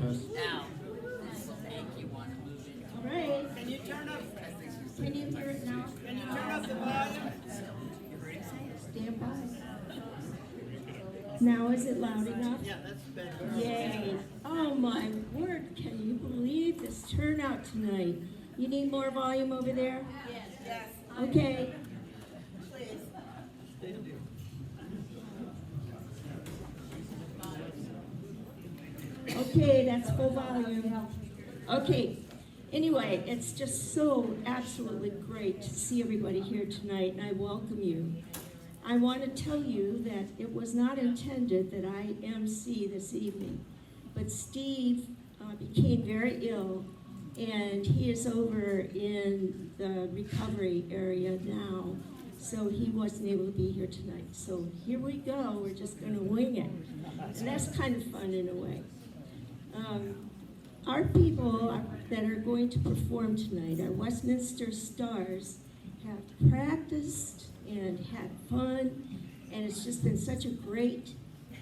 Now, this will make you want to move in. All right. Can you turn up? Can you hear it now? Can you turn up the volume? Stand by. Now is it loud enough? Yeah, that's better. Yay. Oh my word, can you believe this turnout tonight? You need more volume over there? Yes. Okay. Please. Okay, that's full volume. Okay. Anyway, it's just so absolutely great to see everybody here tonight, and I welcome you. I want to tell you that it was not intended that I MC this evening, but Steve became very ill, and he is over in the recovery area now, so he wasn't able to be here tonight. So here we go, we're just going to wing it, and that's kind of fun in a way. Our people that are going to perform tonight, our Westminster Stars, have practiced and had fun, and it's just been such a great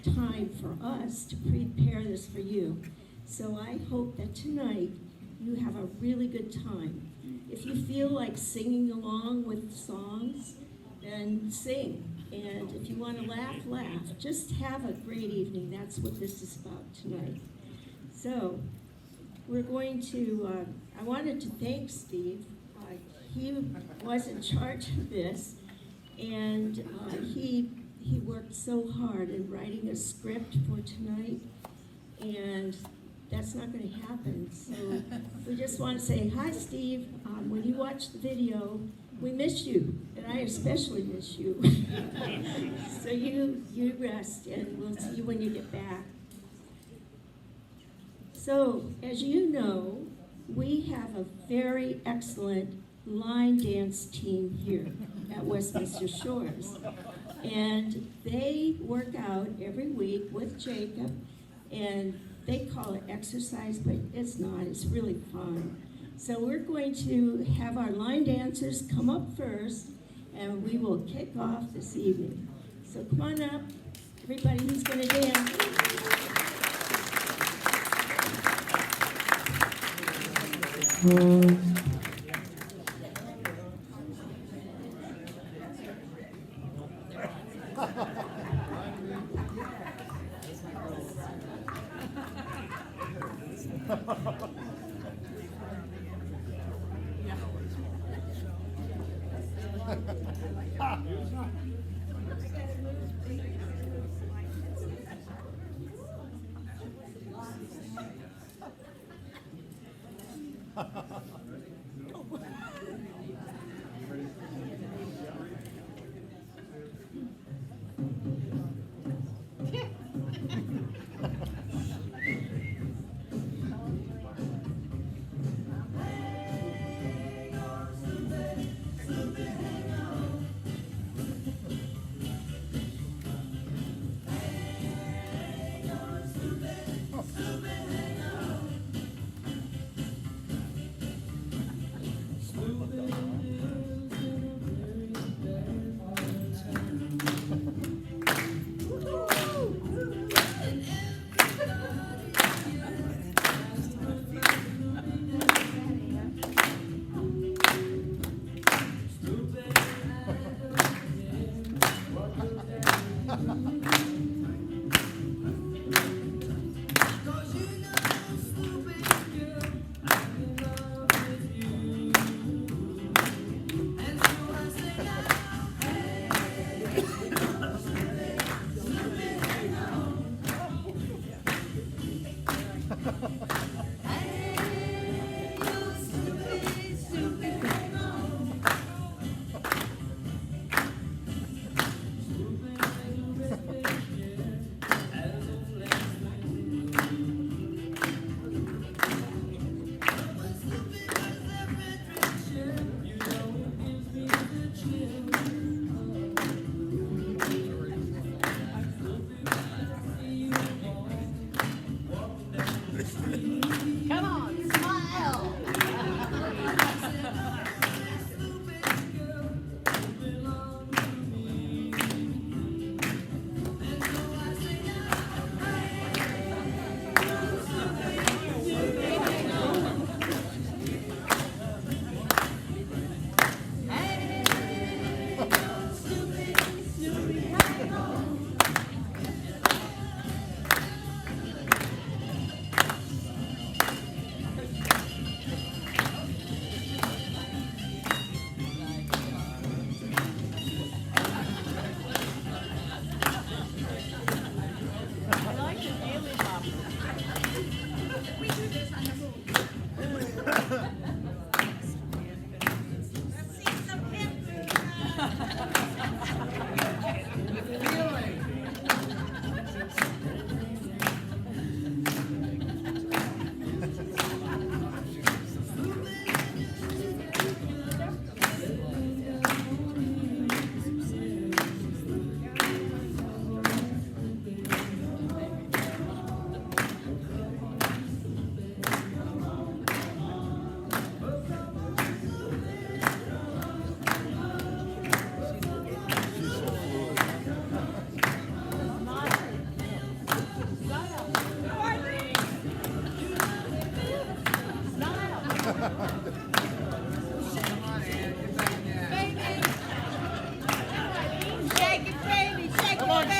time for us to prepare this for you. So I hope that tonight you have a really good time. If you feel like singing along with songs, then sing. And if you want to laugh, laugh. Just have a great evening. That's what this is about tonight. So we're going to, I wanted to thank Steve. He was in charge of this, and he worked so hard in writing a script for tonight, and that's not going to happen. So we just want to say, hi, Steve. When you watch the video, we miss you, and I especially miss you. So you rest, and we'll see you when you get back. So, as you know, we have a very excellent line dance team here at Westminster Shores. And they work out every week with Jacob, and they call it exercise, but it's not. It's really fun. So we're going to have our line dancers come up first, and we will kick off this evening. So come on up, everybody who's going to dance.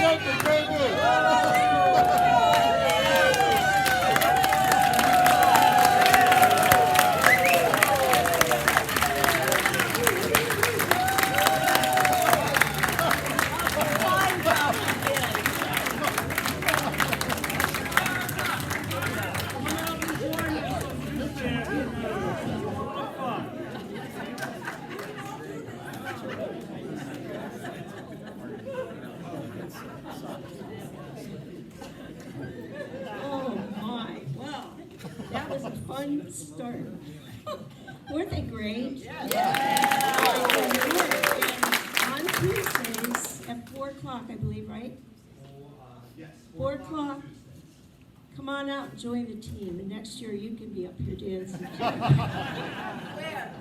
shaking, baby. Oh my, wow, that was a fun start. Weren't they great? Yeah. On Tuesdays at 4 o'clock, I believe, right? Yes. 4 o'clock. Come on out and join the team, and next year you can be up here dancing. Where?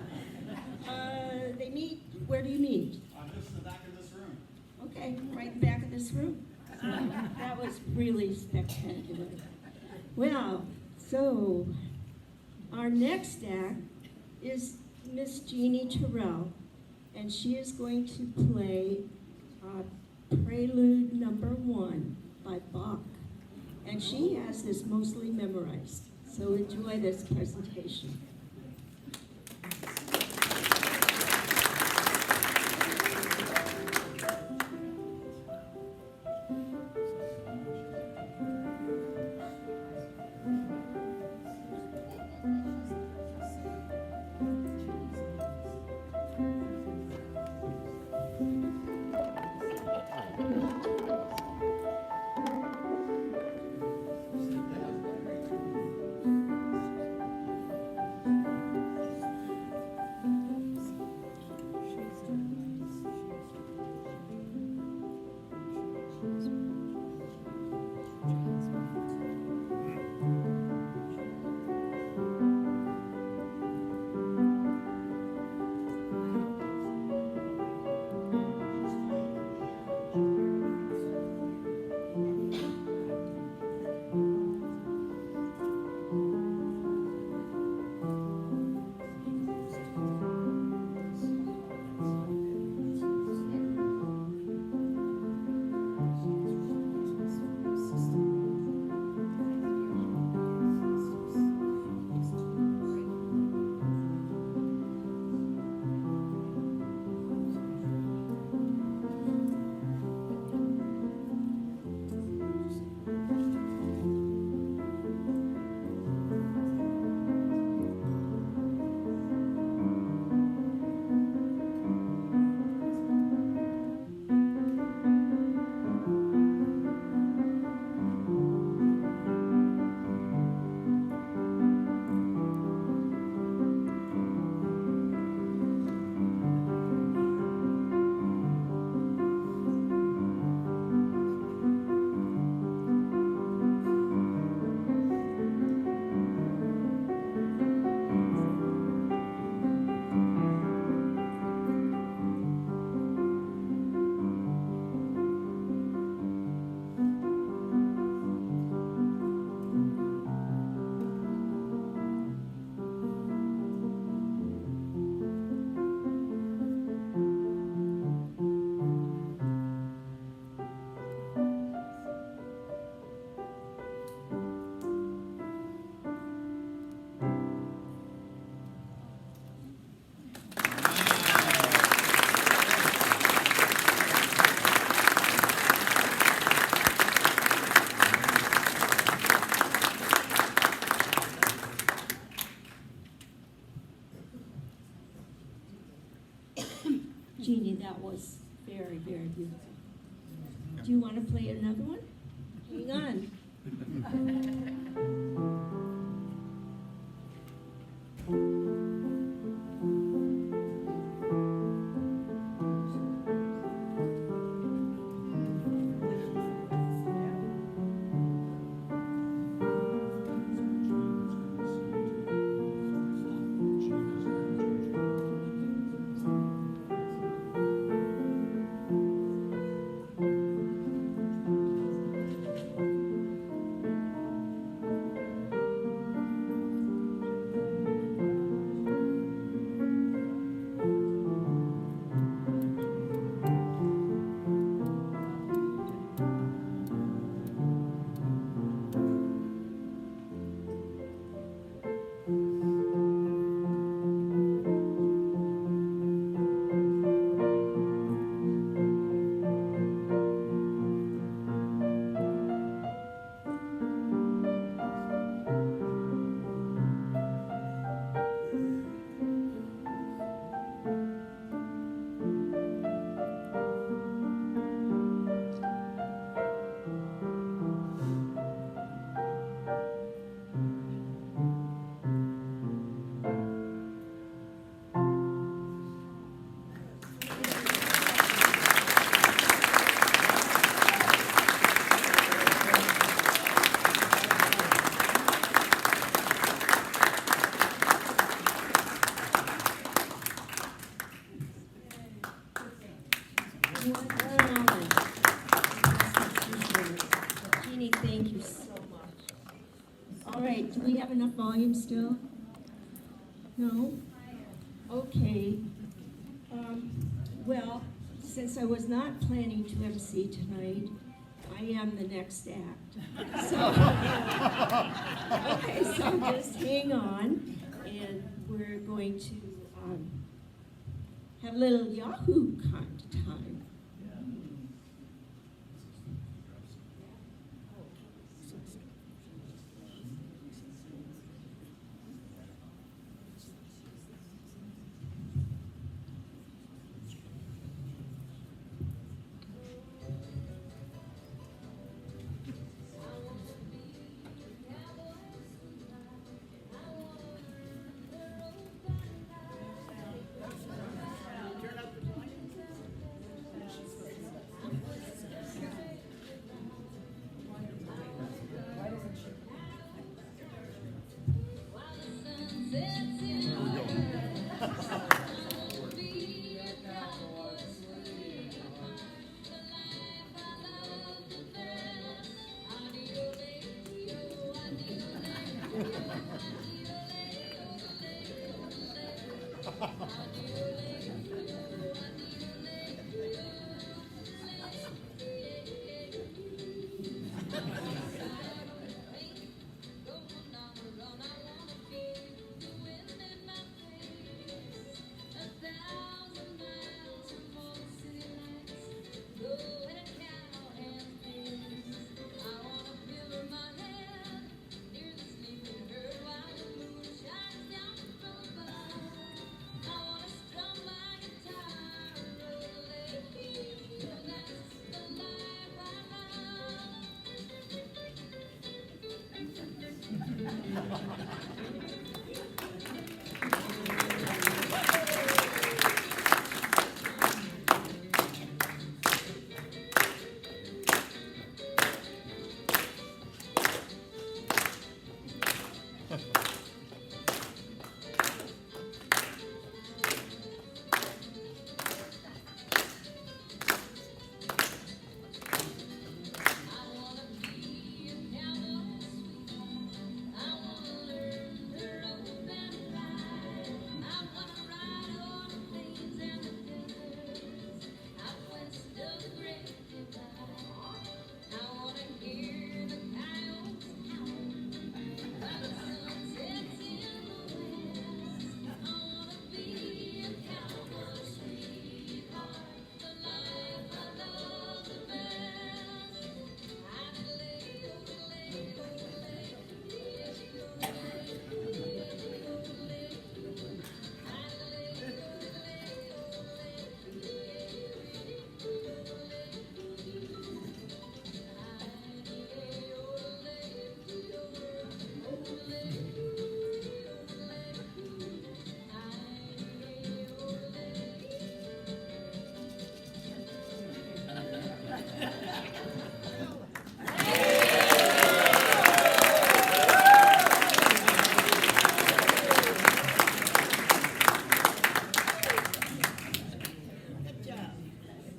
They meet, where do you meet? Just in the back of this room. Okay, right in the back of this room. That was really spectacular. Well, so our next act is Miss Jeannie Terrell, and she is going to play Prelude Number 1 by Bach. And she has this mostly memorized, so enjoy this presentation. Jeannie, that was very, very beautiful. Do you want to play another one? Hang on. Jeannie, thank you so much. All right, do we have enough volume still? No? Okay. Well, since I was not planning to MC tonight, I am the next act. So, okay, so just hang on, and we're going to have a little Yahoo kind of time.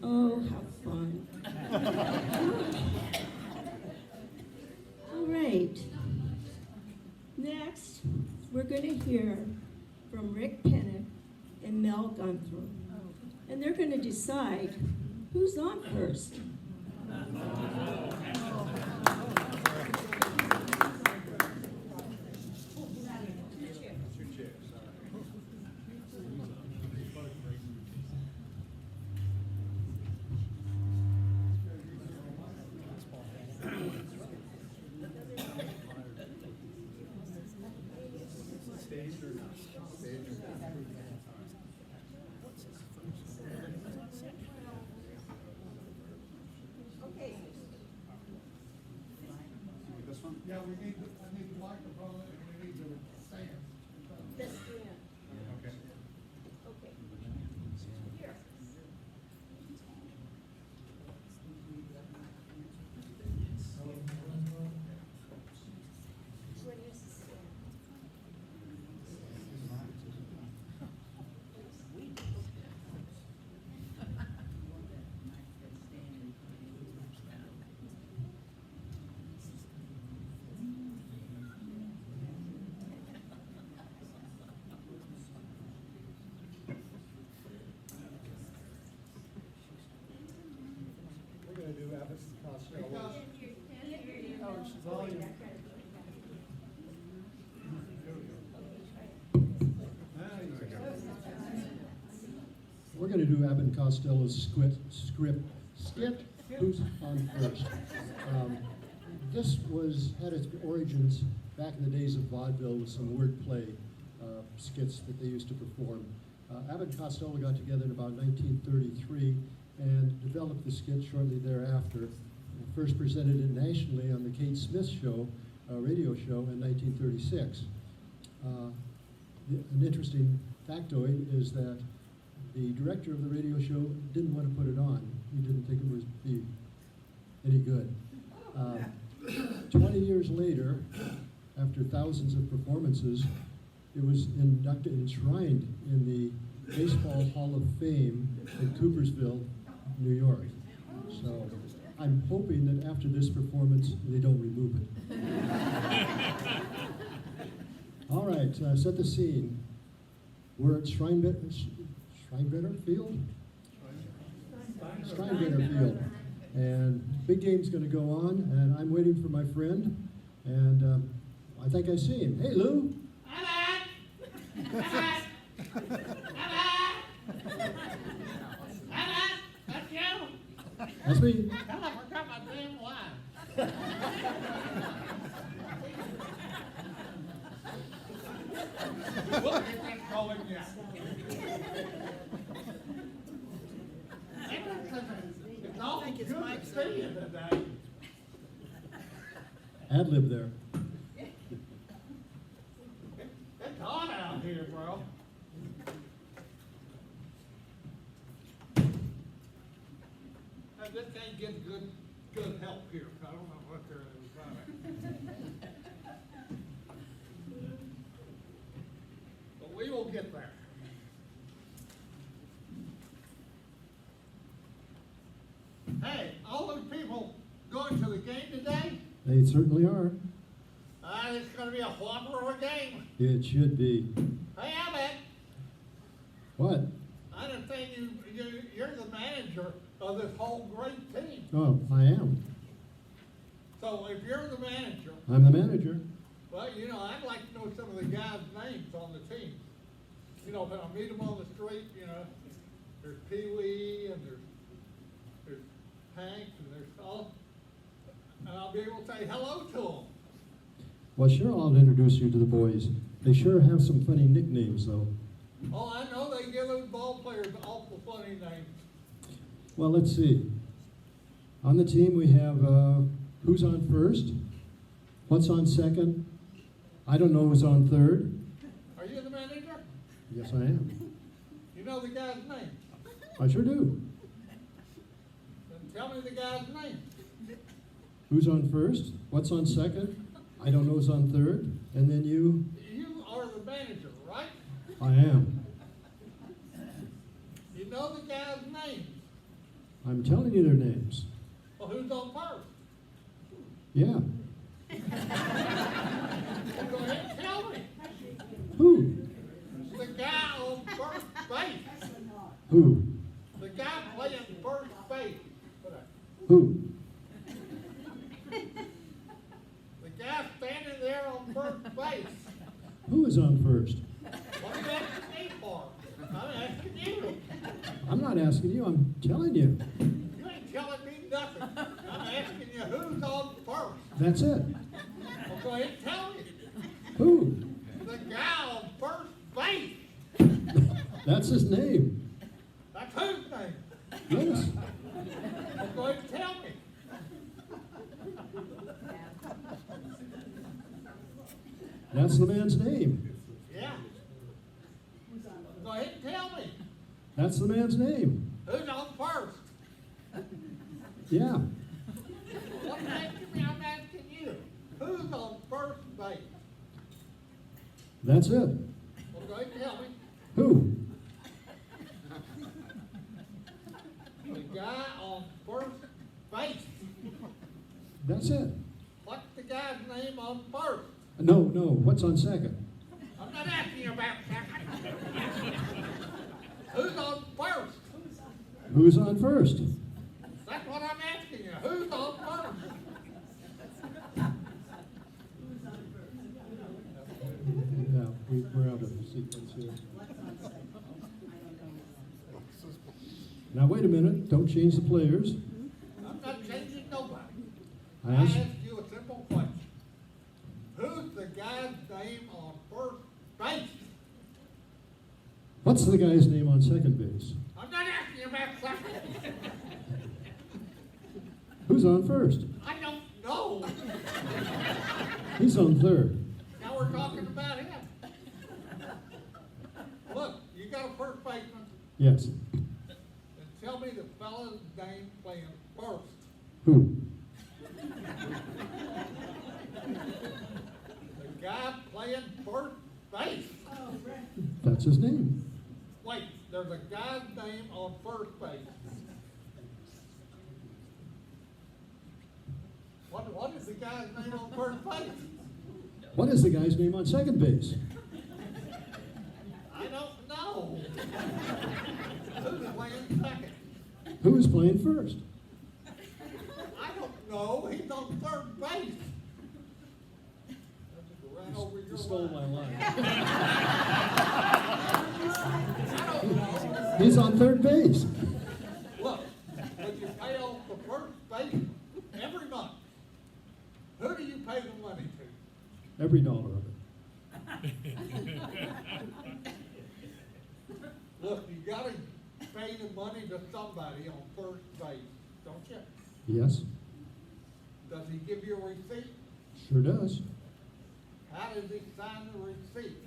Oh, how fun. All right. Next, we're going to hear from Rick Pennick and Mel Gunther. And they're going to decide who's on first. This one? Yeah, we need the microphone and we need the stand. Let's do it. Okay. Okay. Here. Where is the stand? Mrs. Costello. We're going to do Abbott and Costello's skit, Who's on First. This had its origins back in the days of vaudeville with some wordplay skits that they used to perform. Abbott and Costello got together in about 1933 and developed the skit shortly thereafter. First presented it nationally on the Kate Smith Show, radio show in 1936. An interesting factoid is that the director of the radio show didn't want to put it on. He didn't think it would be any good. 20 years later, after thousands of performances, it was enshrined in the Baseball Hall of Fame in Coopersville, New York. So I'm hoping that after this performance, they don't remove it. All right, set the scene. We're at Steinbrenner Field? Steinbrenner Field. And big game's going to go on, and I'm waiting for my friend, and I think I see him. Hey, Lou. That's you? That's me. Hell, I forgot my damn line. Look at that calling you. It's all good to see you today. Ad-lib there. It's hot out here, bro. I just can't get good help here. I don't know what there is about it. But we will get there. Hey, all those people going to the game today? They certainly are. It's gonna be a whopper of a game. It should be. Hey, Abbott, What? I understand you're the manager of this whole great team. Oh, I am. So if you're the manager, I'm the manager. well, I'd like to know some of the guys' names on the team. When I meet them on the street, there's Pee Wee and there's Hank and there's all, and I'll be able to say hello to them. Well, sure, I'll introduce you to the boys. They sure have some funny nicknames, though. Oh, I know they give those ball players awful funny names. Well, let's see. On the team, we have who's on first? What's on second? I don't know who's on third. Are you the manager? Yes, I am. You know the guy's name? I sure do. Then tell me the guy's name. Who's on first? What's on second? I don't know who's on third. And then you? You are the manager, right? I am. You know the guy's name. I'm telling you their names. Well, who's on first? Yeah. Well, go ahead and tell me. Who? The guy on first base. Who? The guy playing first base. Who? The guy standing there on first base. Who is on first? What are you asking me for? I'm asking you. I'm not asking you, I'm telling you. You ain't telling me nothing. I'm asking you who's on first. That's it. Well, go ahead and tell me. Who? The guy on first base. That's his name. That's whose name? Yes. Well, go ahead and tell me. That's the man's name. Yeah. Go ahead and tell me. That's the man's name. Who's on first? Yeah. What asking me? I'm asking you. Who's on first base? That's it. Well, go ahead and tell me. Who? The guy on first base. That's it. What's the guy's name on first? No, what's on second? I'm not asking you about second. Who's on first? Who's on first? That's what I'm asking you. Who's we're out of sequence here. Now, wait a minute, don't change the players. I'm not changing nobody. I I asked, ask you a simple question. Who's the guy's name on first base? what's the guy's name on second base? I'm not asking you about second. Who's on first? I don't know. He's on third. Now we're talking about him. Look, you got a first baseman, Yes. and tell me the fella's name playing first. Who? The guy playing first base. That's his name. Wait, there's a guy's name on first base. What is the guy's name on first base? What is the guy's name on second base? I don't know. Who's playing second? Who is playing first? I don't know. He's on third base. That's just right over your line. I don't know. He's on third base. Look, when you pay off the first base every month, who do you pay the money to? Every dollar of it. Look, you gotta pay the money to somebody on first base, don't you? Yes, Does he give you a receipt? sure does. How does he sign the receipt?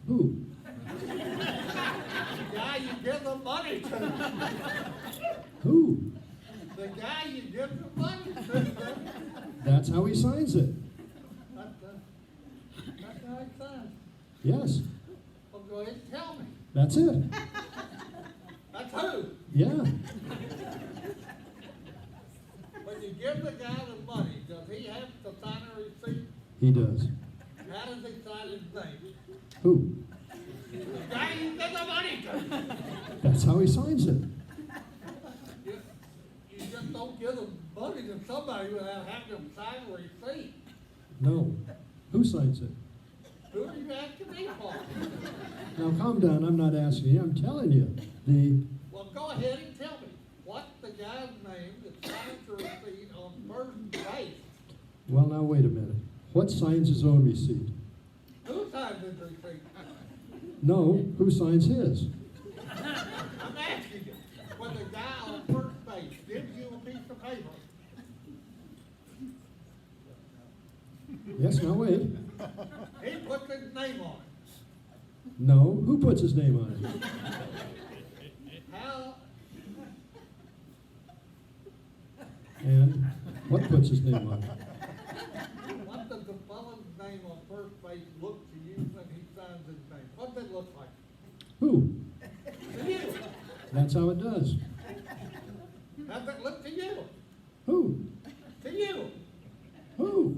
Who? The guy you give the money to. Who? The guy you give the money to. That's how he signs it. That's how he signs. Yes, Well, go ahead and tell me. that's it. That's who. Yeah, When you give the guy the money, does he have to sign a receipt? he does. How does he sign his name? Who? The guy you give the money to. That's how he signs it. You just don't give the money to somebody without having them sign a receipt. No. Who signs it? Who are you asking me for? Now calm down, I'm not asking you, I'm telling you. Well, go ahead and tell me. What's the guy's name that signs the receipt on first base? Well, now wait a minute. What signs his own receipt? Who signs his receipt? No, who signs his? I'm asking you. When the guy on first base gives you a piece of paper, Yes, now wait. he puts his name on it. No, who puts his name on it? How, And what puts his name on it? what does the fellow's name on first base look to you when he signs his name? What does it look like? Who? To you. That's how it does. How does it look to you? Who? To you. Who?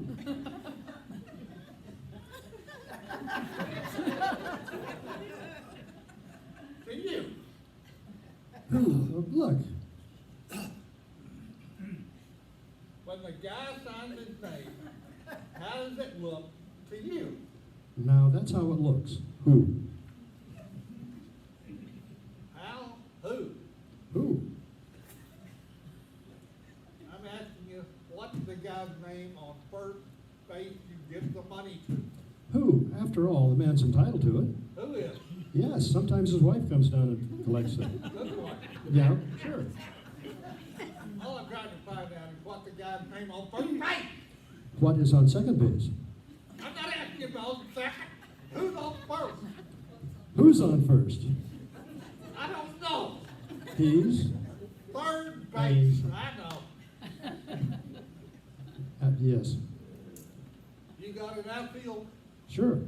To you. Who? Look, When the guy signs his name, how does it look to you? now that's how it looks. Who? How? Who? Who? I'm asking you, what's the guy's name on first base you give the money to? Who? After all, the man's entitled to it. Who is? Yes, sometimes his wife comes down and collects it. Good one. Yeah, sure. All I'm trying to find out is what the guy's name on first base. What is on second base? I'm not asking you about second. Who's on first? Who's on first? I don't know. He's, Third base. I know. yes, You got an outfield, sure.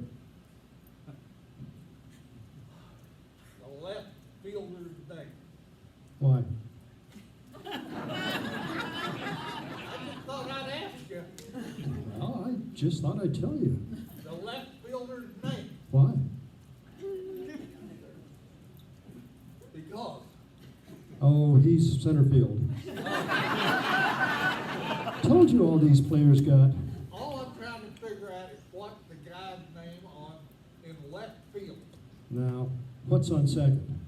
the left fielder's name. Why? I just thought I'd ask you Well, I just thought I'd tell you. the left fielder's name Why? because Oh, he's center field. Told you all these players got. all I'm trying to figure out is what the guy's name on in left Now, what's on second?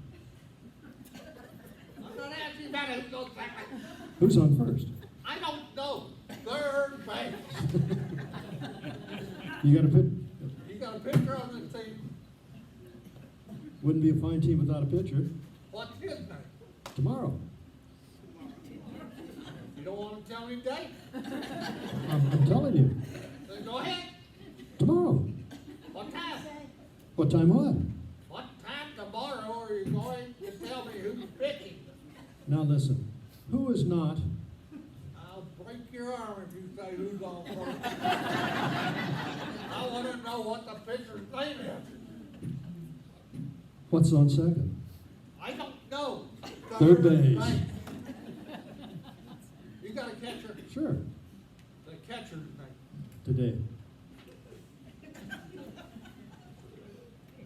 I'm not asking about who's on second. Who's on first? I don't know. Third base. You got a pit, You got a pitcher on this team. wouldn't be a fine team without a pitcher. What's his name? Tomorrow. You don't want to tell me date? I'm telling you, Then go ahead. tomorrow. What time? What time what? What time tomorrow are you going to tell me who's pitching? Now listen, who is not, I'll break your arm if you say who's on first. I want to know what the pitcher's name is. what's on second? I don't know. Third base. You got a catcher? Sure, The catcher's name today.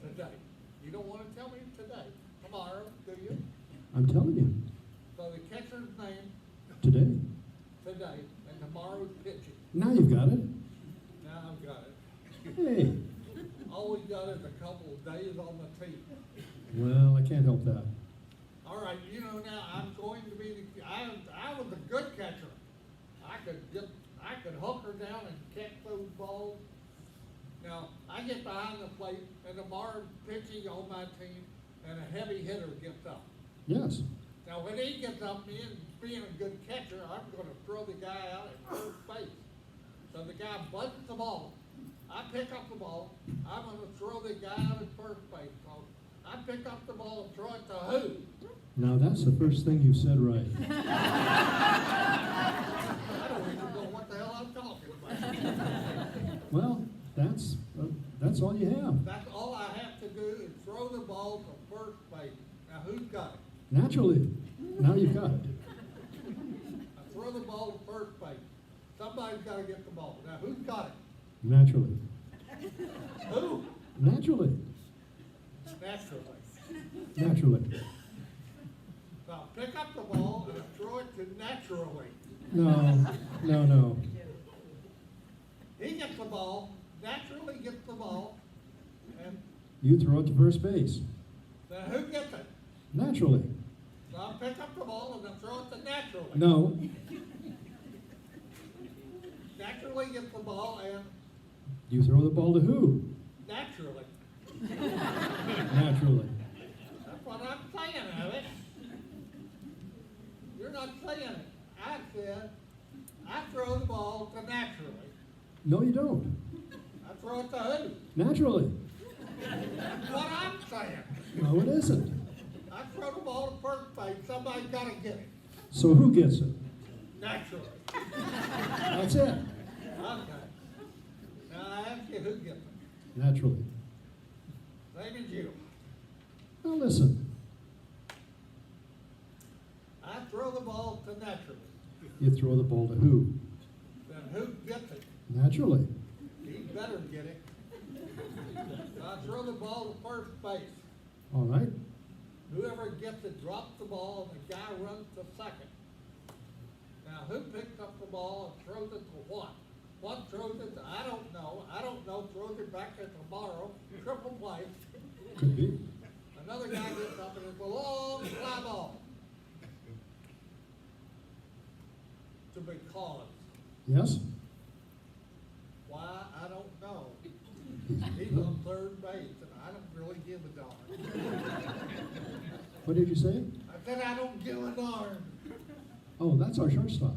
today. You don't want to tell me today. Tomorrow, do you? I'm telling you, So the catcher's name today. today and tomorrow's pitching. Now you've got it. Now I've got it. Hey, All we got is a couple of days on the team. well, I can't help that. All right, you know, now I'm going to be I was a good catcher. I could hook her down and catch those balls. Now, I get behind the plate and tomorrow's pitching on my team and a heavy hitter gets up. Yes, Now, when he gets up, me and being a good catcher, I'm gonna throw the guy out at first base. So the guy busts the ball. I pick up the ball. I'm gonna throw the guy out at first base. So I pick up the ball and throw it to who? now that's the first thing you said right. I don't even know what the hell I'm talking about. Well, that's all you have. That's all I have to do is throw the ball to first base. Now, who's got it? Naturally, now you've got it. I throw the ball to first base. Somebody's gotta get the ball. Now, who's got it? Naturally, Who? naturally, Naturally. naturally. So I'll pick up the ball and throw it to naturally. No. He gets the ball, naturally gets the ball, and You throw it to first base. then who gets it? Naturally. So I'll pick up the ball and then throw it to naturally. No, Naturally gets the ball and you throw the ball to who? naturally. Naturally. That's what I'm saying, Alex. You're not saying it. I said, I throw the ball to naturally. No, you don't. I throw it to who? Naturally. That's what I'm saying. No, it isn't. I throw the ball to first base, somebody's gotta get it. So who gets it? Naturally. That's it. Okay. Now I ask you, who gets it? Naturally. Same as you. Now listen, I throw the ball to naturally. you throw the ball to who? Then who gets it? Naturally. He better get it. I throw the ball to first base. All right. Whoever gets it drops the ball and the guy runs to second. Now, who picks up the ball and throws it to what? One throws it to, I don't know, throws it back to tomorrow, triple play. Could be. Another guy gets up and it's a long fly ball. To be called. Yes? Why, I don't know. He's on third base and I don't really give a darn. What did you say? I said I don't give a darn. Oh, that's our shortstop.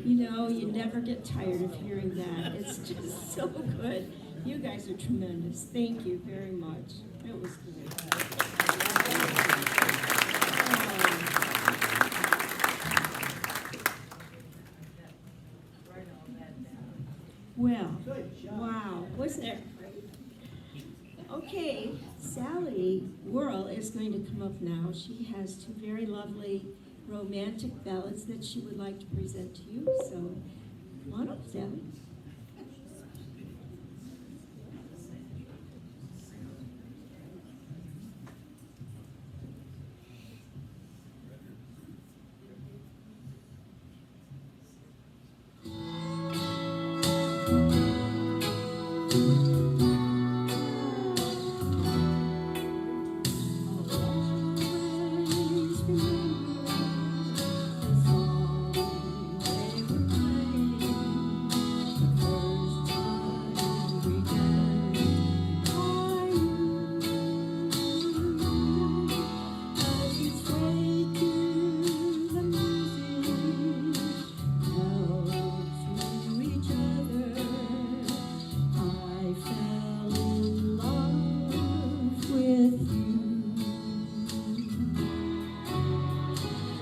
You know, you never get tired of hearing that. It's just so good. You guys are tremendous. Thank you very much. It was good. Cindy Worrell is going to come up now. She has two very lovely romantic ballads that she would like to present to you. So, come on up, Sally.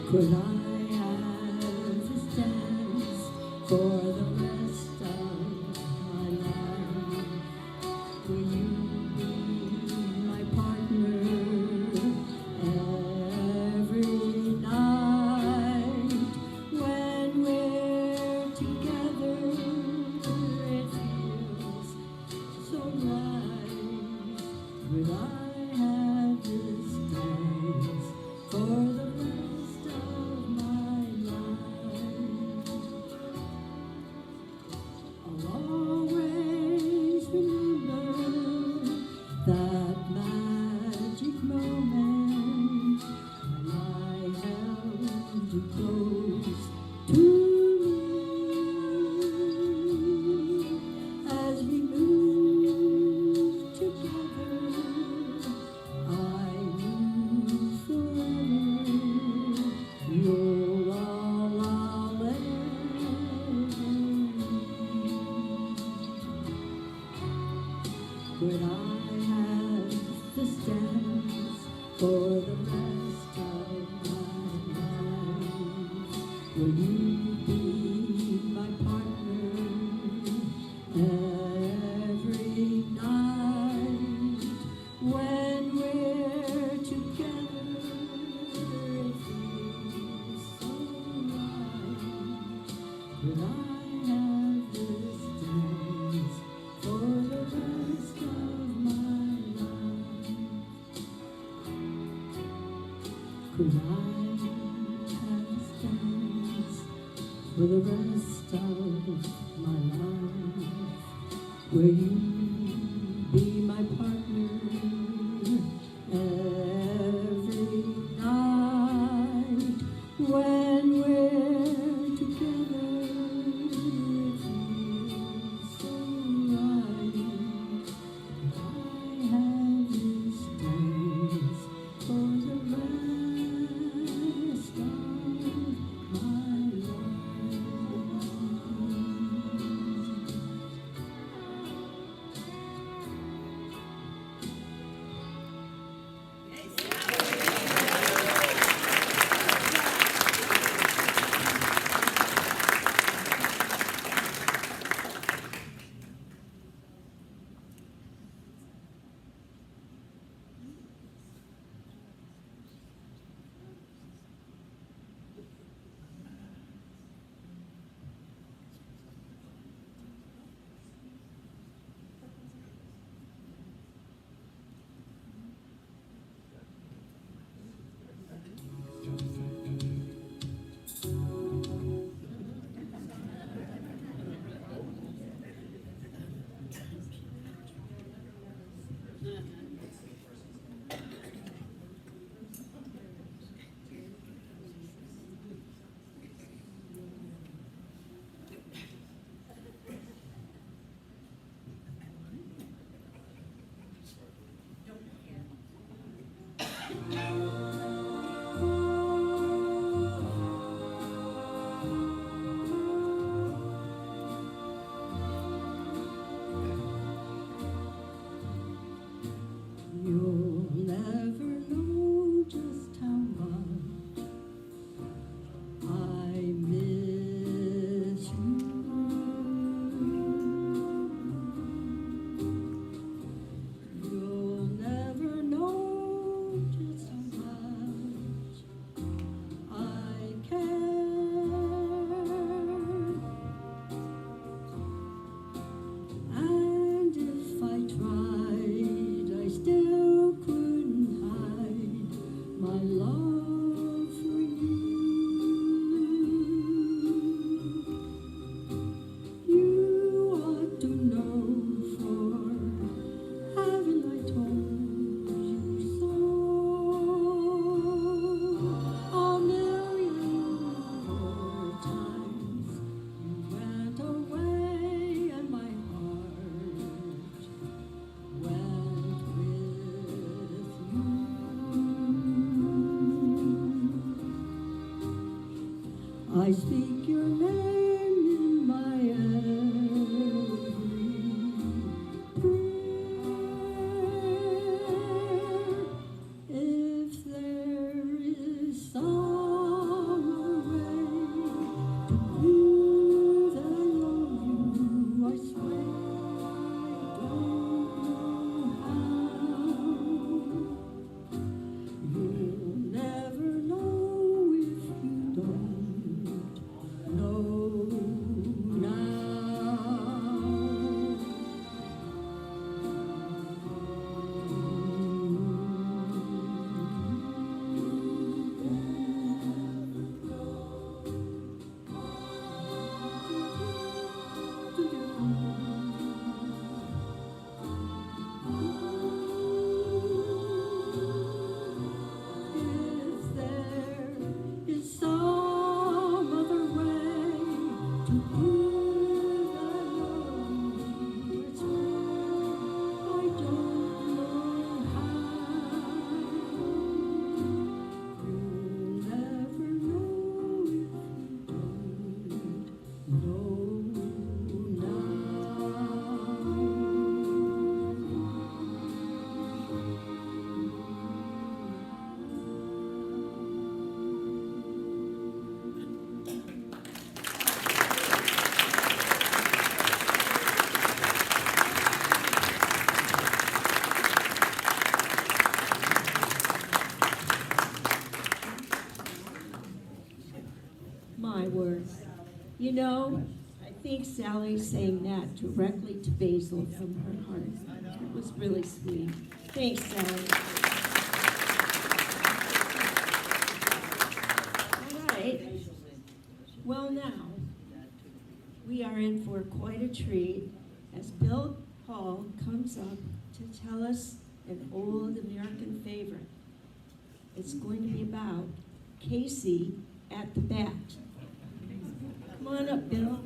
Could I have this dance for the rest of my life? Will you be my partner every night? When we're together, it feels so right. Will I have this dance for the rest of my life? I'll always remember that magic moment when I held you close to me. As we moved together, I knew forever you're all I'll ever need. Could I have this dance for the rest of my life? Will you be my partner every night? When we're together, it feels so right. Could I have this dance for the rest of my life? Could I have this dance for the rest of my life? Will you be my partner every night? When we're together, it feels so right. I have this dance for the rest of my life. You'll never know just how much I miss you. You'll never know my love for you. You ought to know, for haven't I told you so? A million more times you went away, and my heart went with you. I speak your name in my every prayer. If there is some way to prove that I love you, I swear I don't know how. You'll never know if you don't know now. If there is some other way to prove I love you, it's where I don't know how. You'll never know if you don't know My words. You know, I think Sally sang that directly to Basil from her heart. It was really sweet. Thanks, Sally. All right. Well, now, we are in for quite a treat as Bill Hall comes up to tell us an old American favorite. It's going to be about Casey at the bat. Come on up, Bill.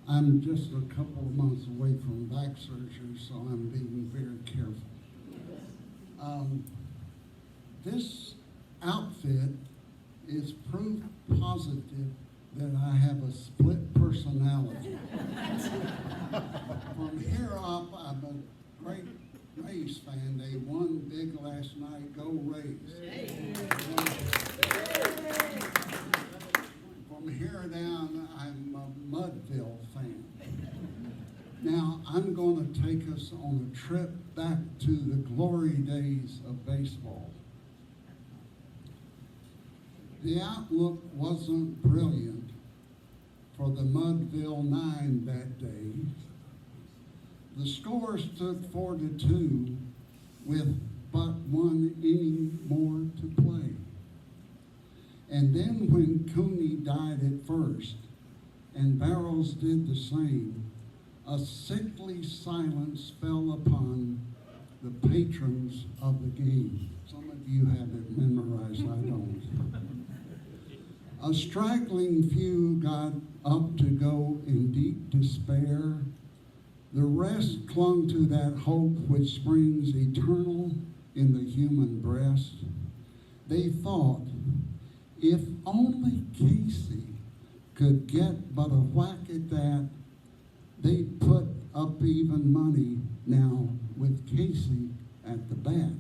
I'm just a couple of months away from back surgery, so I'm being very careful. This outfit is proof positive that I have a split personality. From here up, I'm a great Rays fan. They won big last night. Go Rays. From here down, I'm a Mudville fan. Now, I'm going to take us on a trip back to the glory days of baseball. The outlook wasn't brilliant for the Mudville 9 that day. The score stood 4-2 with but one inning more to play. And then when Cooney died at first, and Barrows did the same, a sickly silence fell upon the patrons of the game. Some of you have it memorized, I don't. A straggling few got up to go in deep despair. The rest clung to that hope which springs eternal in the human breast. They thought, If only Casey could get but a whack at that, they'd put up even money now with Casey at the bat.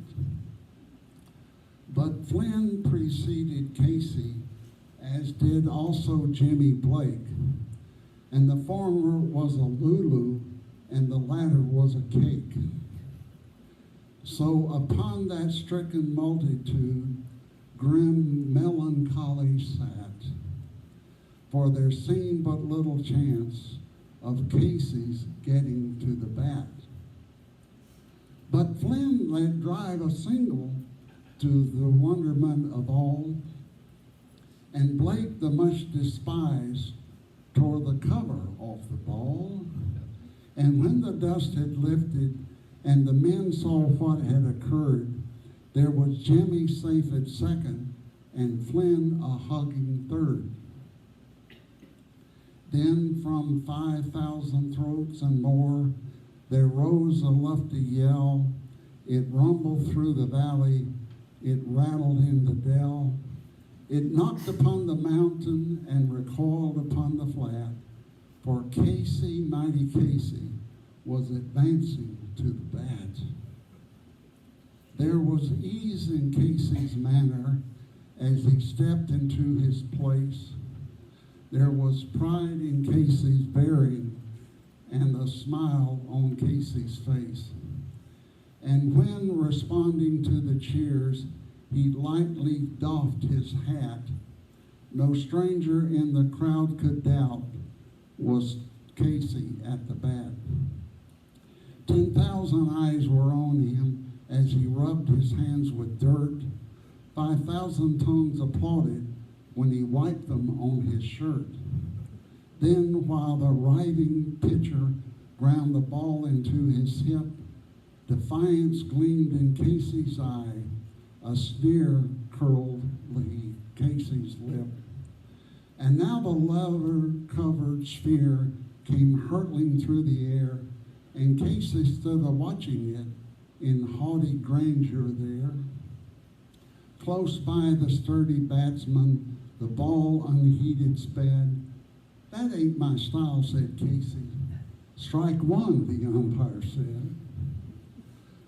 But Flynn preceded Casey, as did also Jimmy Blake, and the former was a Lulu and the latter was a cake. So upon that stricken multitude, grim melancholy sat, for there seemed but little chance of Casey's getting to the bat. But Flynn let drive a single to the wonderment of all, and Blake, the much despised, tore the cover off the ball. And when the dust had lifted and the men saw what had occurred, there was Jimmy safe at second and Flynn a hugging third. Then from 5,000 throats and more, there rose a lofty yell. It rumbled through the valley, it rattled in the dell. It knocked upon the mountain and recoiled upon the flat, for Casey, mighty Casey, was advancing to the bat. There was ease in Casey's manner as he stepped into his place. There was pride in Casey's bearing and a smile on Casey's face. And when responding to the cheers, he lightly doffed his hat, no stranger in the crowd could doubt was Casey at the bat. 10,000 eyes were on him as he rubbed his hands with dirt. 5,000 tongues applauded when he wiped them on his shirt. Then, while the writhing pitcher ground the ball into his hip, defiance gleamed in Casey's eye, a sneer curled Casey's lip. And now the leather-covered sphere came hurtling through the air, and Casey stood a-watching it in haughty grandeur there. Close by the sturdy batsman, the ball unheeded sped. "That ain't my style," said Casey. "Strike one," the umpire said.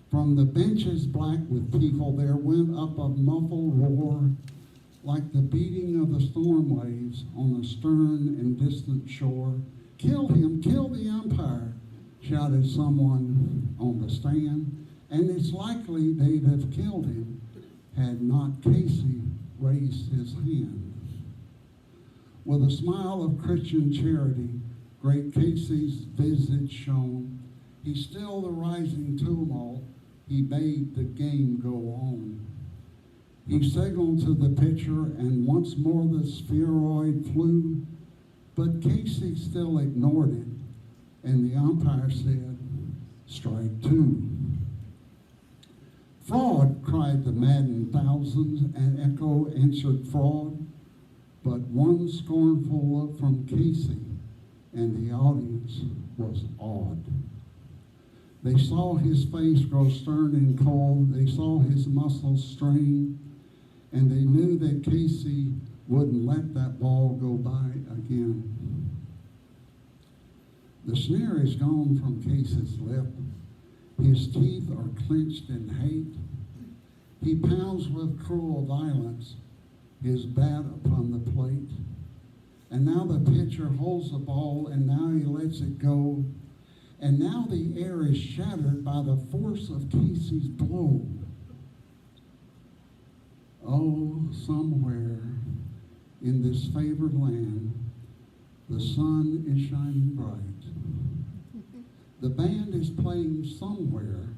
From the benches black with people there went up a muffled roar, like the beating of the storm waves on a stern and distant shore. "Kill him, kill the umpire," shouted someone on the stand, and it's likely they'd have killed him had not Casey raised his hand. With a smile of Christian charity, great Casey's visage shone. He stilled the rising tumult, he bade the game go on. He signaled to the pitcher, and once more the spheroid flew, but Casey still ignored it, and the umpire said, "Strike two." "Fraud!" cried the maddened thousands, and echo answered fraud. But one scornful look from Casey, and the audience was awed. They saw his face grow stern and cold. They saw his muscles strain, and they knew that Casey wouldn't let that ball go by again. The sneer is gone from Casey's lip. His teeth are clenched in hate. He pounds with cruel violence his bat upon the plate. And now the pitcher holds the ball, and now he lets it go. And now the air is shattered by the force of Casey's blow. Oh, somewhere in this favored land, the sun is shining bright. The band is playing somewhere,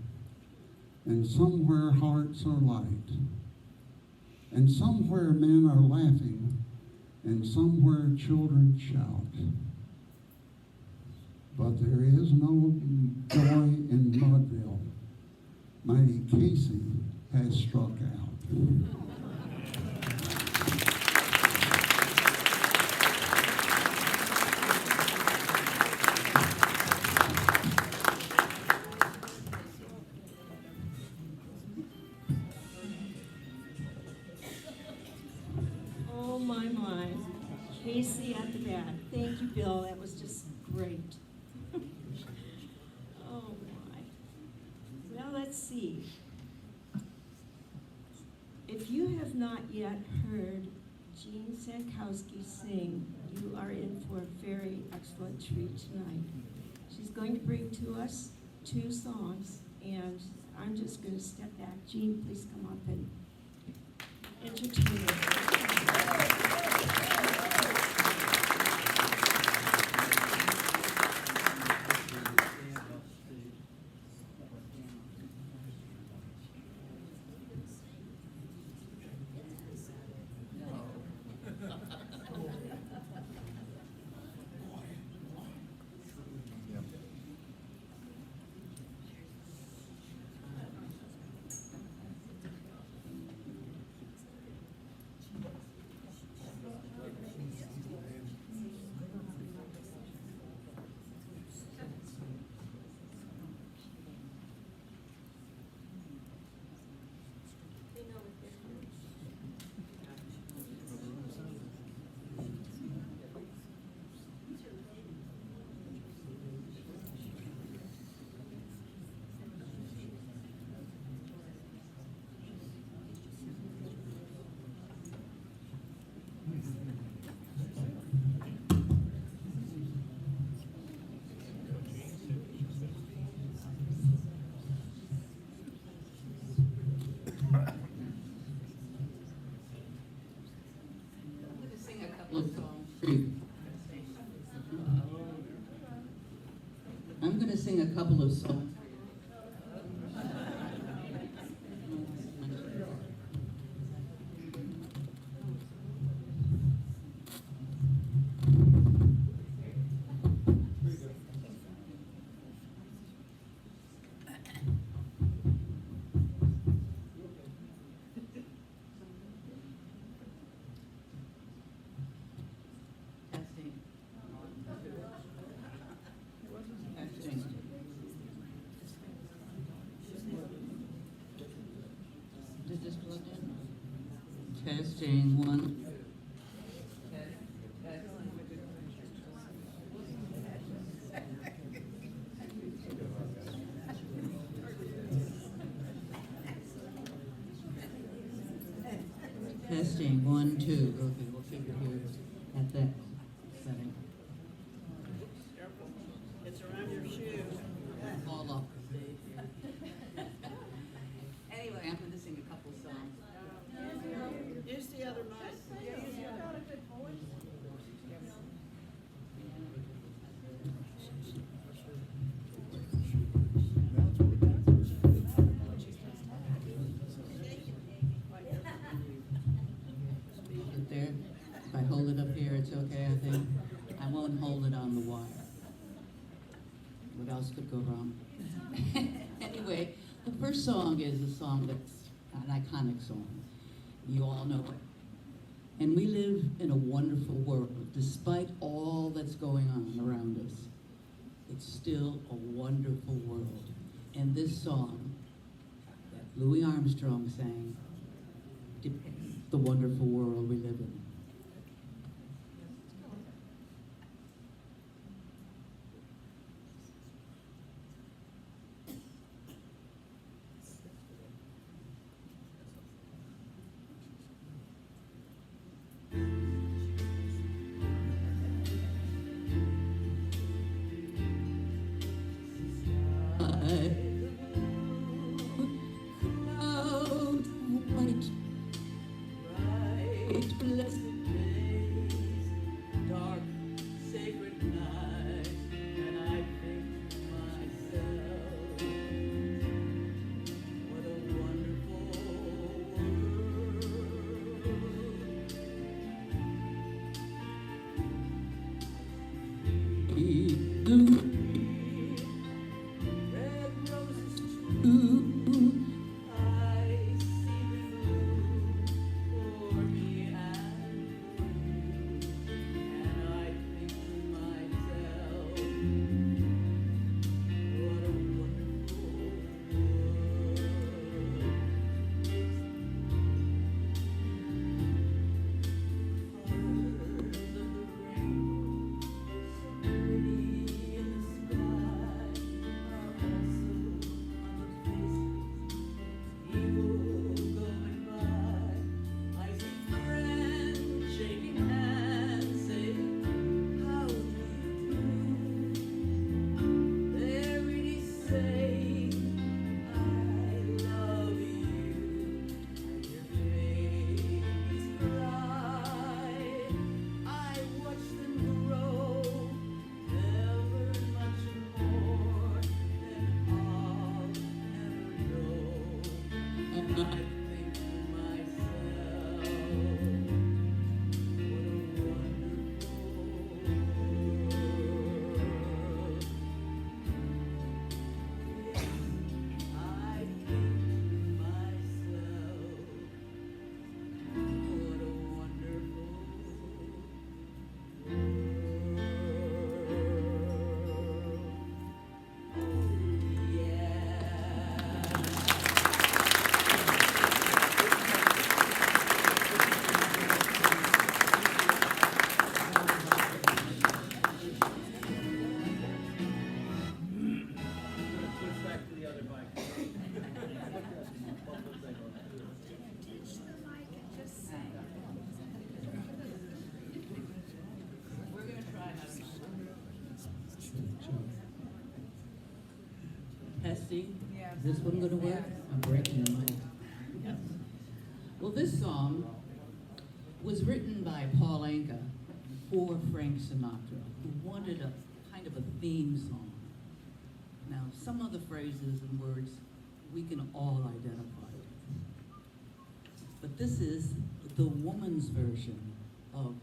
and somewhere hearts are light. And somewhere men are laughing, and somewhere children shout. But there is no joy in Mudville. Mighty Casey has struck out. Oh my. Casey at the bat. Thank you, Bill. That was just great. Oh, my. Well, let's see. If you have not yet heard Jean Sankowski sing, you are in for a very excellent treat tonight. She's going to bring to us 2 songs, and I'm just going to step back. Jean, please come up and entertain us. I'm going to sing a couple of songs. Testing 1. Testing 1, 2. Okay, we'll keep it here at that setting. It's around your shoe. Fall off the stage. Anyway, I'm going to sing a couple songs. Use the other mic. It there. If I hold it up here, it's okay, I think. I won't hold it on the wire. What else could go wrong? Anyway, the first song is a song that's an iconic song. You all know it. And we live in a wonderful world. Despite all that's going on around us, it's still a wonderful world. And this song that Louis Armstrong sang depicts the wonderful world we live in. Red roses Is this one gonna work? I'm breaking the mic. Well, this song was written by Paul Anka for Frank Sinatra, who wanted a kind of a theme song. Now, some of the phrases and words we can all identify with. But this is the woman's version of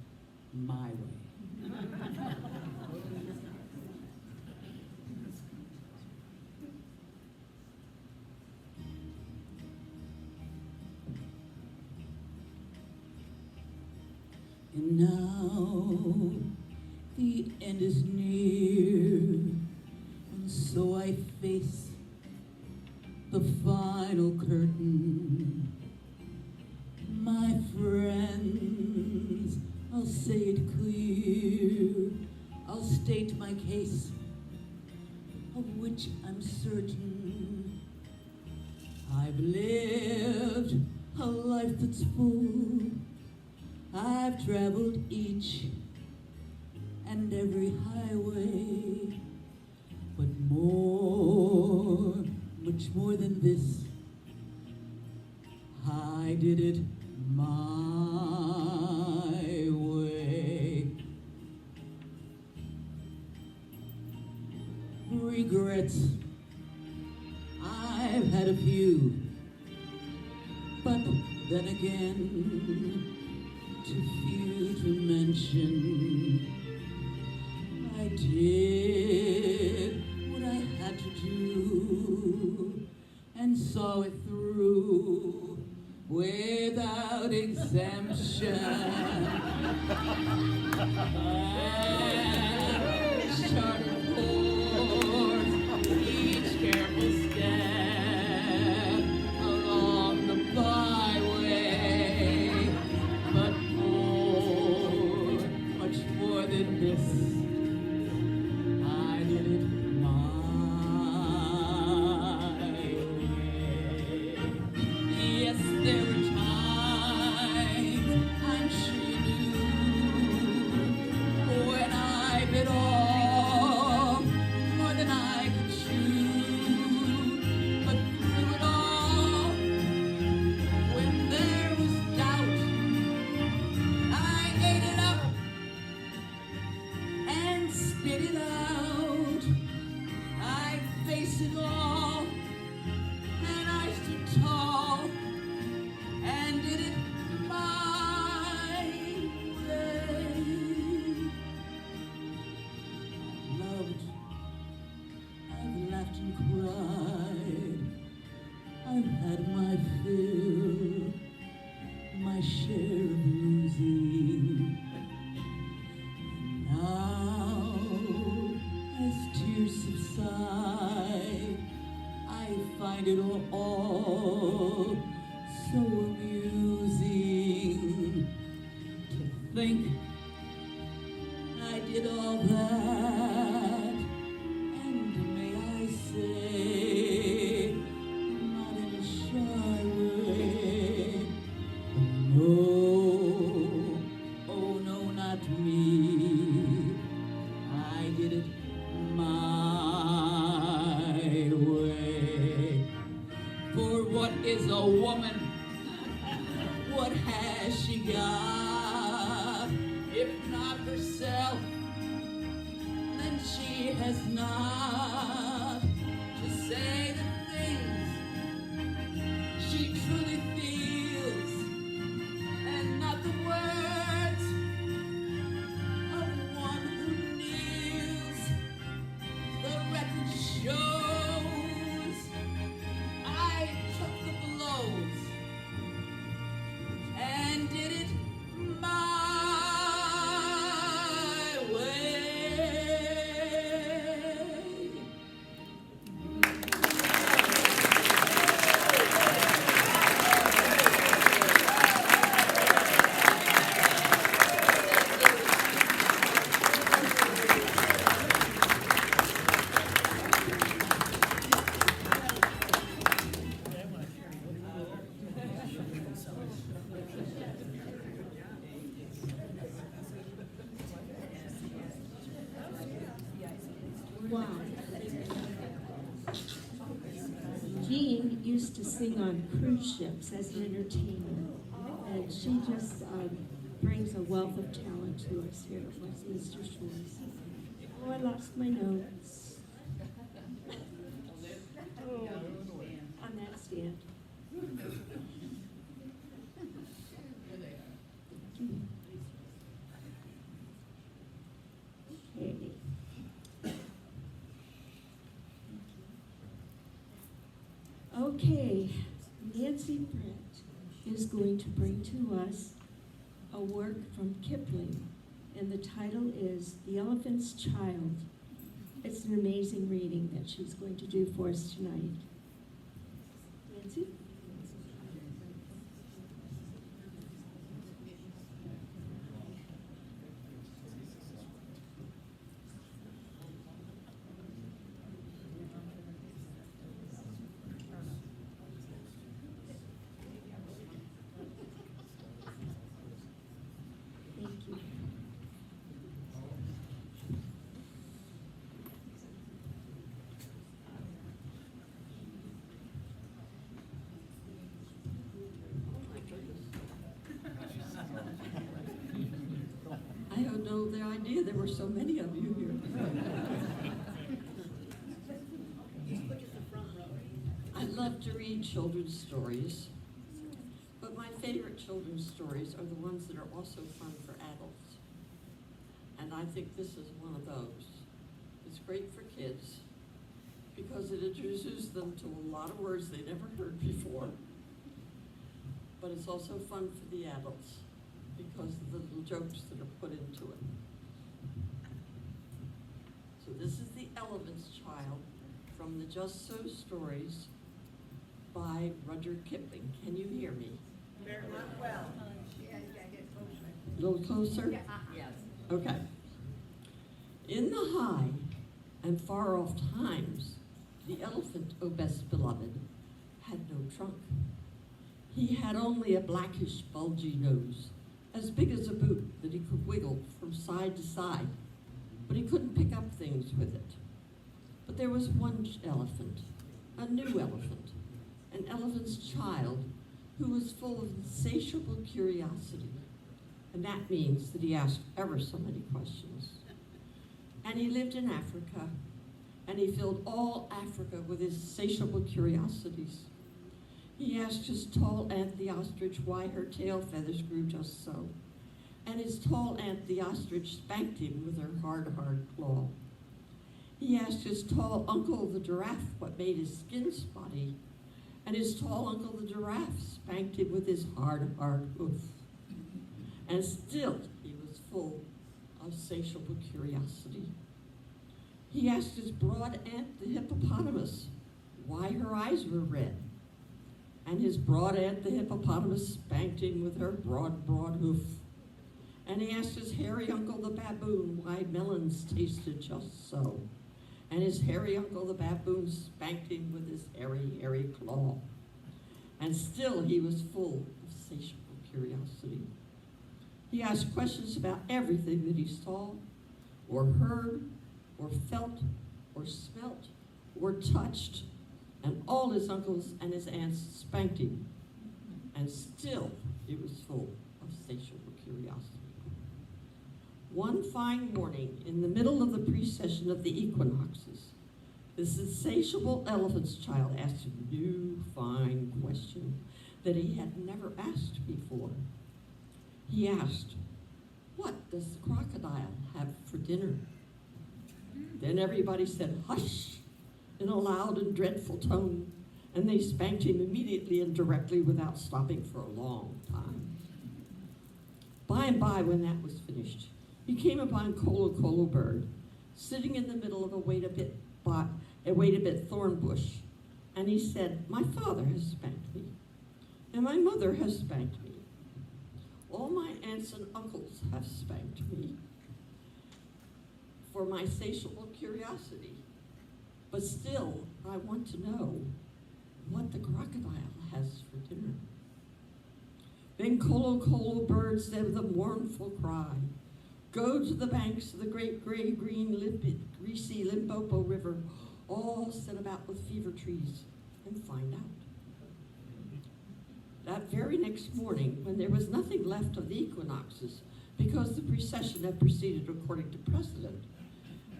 My Way. And now the end is near, and so I face the final curtain. My friends, I'll say it clear, I'll state my case, of which I'm certain. I've lived a life that's full, I've traveled each and every highway, but more, much more than this, I did it my way. Regrets, I've had a few, but then again, too few to mention. I did what I had to do and saw it through without exemption. And charted course, each careful step along the byway, but more, much more than this, I did it my way. Yes, there were times, I'm sure you knew, when I bit off more than I could chew. But through it all, when there was doubt, I ate it up and spit it out. I faced it all, and I stood tall and did it my way. I've loved, I've laughed and cried, I've had my fill, my share of losing. Now, as tears subside, I find it all so amusing to think I did all that, and may I say, not in a shy way. No, oh no, not me. I did it my way. For what is a woman? What has she got? If not herself, then she has not to say the things she truly feels, and not the words of one who kneels. The record shows I took the blows and did it my way. Wow. to sing on cruise ships as an entertainer. And she just brings a wealth of talent to us here at Westminster Shores. Oh, I lost my notes. Oh, on that stand. Okay. Okay, Nancy Brett is going to bring to us a work from Kipling, and the title is The Elephant's Child. It's an amazing reading that she's going to do for us tonight. Nancy? Thank you. I had no idea there were so many of you here. I love to read children's stories, but my favorite children's stories are the ones that are also fun for adults. And I think this is one of those. It's great for kids because it introduces them to a lot of words they never heard before. But it's also fun for the adults because of the little jokes that are put into it. So this is The Elephant's Child from the Just So Stories by Rudyard Kipling. Can you hear me? Very well. A little closer? Yes. Okay. In the high and far off times, the elephant, O best beloved, had no trunk. He had only a blackish, bulgy nose, as big as a boot that he could wiggle from side to side, but he couldn't pick up things with it. But there was one elephant, a new elephant, an elephant's child, who was full of insatiable curiosity. And that means that he asked ever so many questions. And he lived in Africa, and he filled all Africa with his insatiable curiosities. He asked his tall aunt the ostrich why her tail feathers grew just so. And his tall aunt the ostrich spanked him with her hard claw. He asked his tall uncle the giraffe what made his skin spotty. And his tall uncle the giraffe spanked him with his hard hoof. And still he was full of insatiable curiosity. He asked his broad aunt the hippopotamus why her eyes were red. And his broad aunt the hippopotamus spanked him with her broad hoof. And he asked his hairy uncle the baboon why melons tasted just so. And his hairy uncle the baboon spanked him with his hairy claw. And still he was full of insatiable curiosity. He asked questions about everything that he saw, or heard, or felt, or smelt, or touched, and all his uncles and his aunts spanked him, and still he was full of insatiable curiosity. One fine morning, in the middle of the precession of the equinoxes, this insatiable elephant's child asked a new fine question that he had never asked before. He asked, "What does the crocodile have for dinner?" Then everybody said, "Hush," in a loud and dreadful tone, and they spanked him immediately and directly without stopping for a long time. By and by, when that was finished, he came upon Colo Bird, sitting in the middle of a wait a bit thorn bush, and he said, "My father has spanked me, and my mother has spanked me. All my aunts and uncles have spanked me for my insatiable curiosity. But still, I want to know what the crocodile has for dinner." Then Colo Bird said with a mournful cry, "Go to the banks of the great gray, green, limpid, greasy Limpopo River, all set about with fever trees, and find out." that very next morning, when there was nothing left of the equinoxes, because the precession had proceeded according to precedent,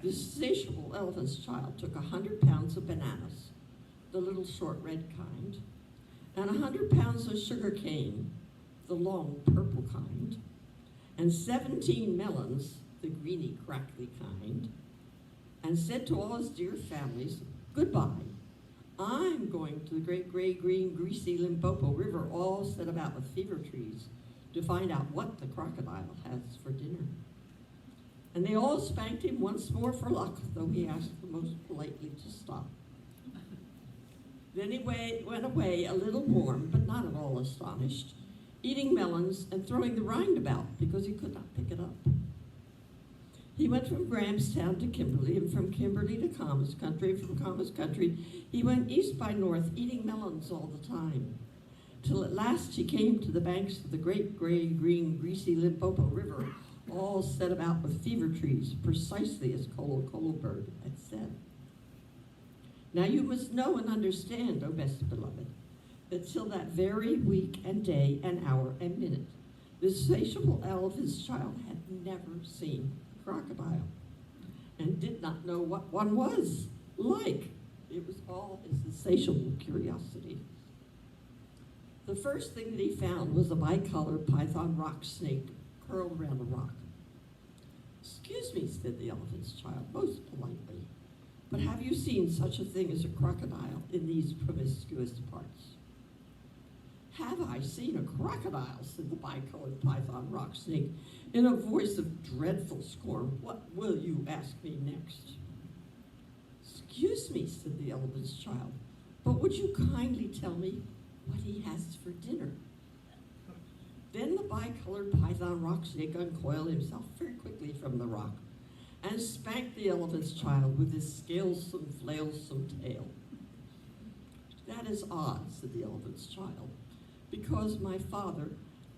the insatiable elephant's child took 100 pounds of bananas, the little short red kind, and 100 pounds of sugar cane, the long purple kind, and 17 melons, the greeny crackly kind, and said to all his dear families, "Goodbye. I'm going to the great gray, green, greasy Limpopo River, all set about with fever trees, to find out what the crocodile has for dinner." And they all spanked him once more for luck, though he asked them most politely to stop. Then he went away a little warm, but not at all astonished, eating melons and throwing the rind about because he could not pick it up. He went from Grahamstown to Kimberly, and from Kimberly to Kama's country, and from Kama's country he went east by north, eating melons all the time, till at last he came to the banks of the great gray, green, greasy Limpopo River, all set about with fever trees, precisely as Kolo Kolo Bird had said. Now you must know and understand, O best beloved, that till that very week and day and hour and minute, this insatiable elephant's child had never seen a crocodile and did not know what one was like. It was all his insatiable curiosity. The first thing that he found was a bicolored python rock snake curled around a rock. "Excuse me," said the elephant's child, most politely, "but have you seen such a thing as a crocodile in these promiscuous parts?" "Have I seen a crocodile?" said the bicolored python rock snake in a voice of dreadful scorn. "What will you ask me next?" "Excuse me," said the elephant's child, "but would you kindly tell me what he has for dinner?" Then the bicolored python rock snake uncoiled himself very quickly from the rock and spanked the elephant's child with his scalesome, flailsome tail. "That is odd," said the elephant's child, "because my father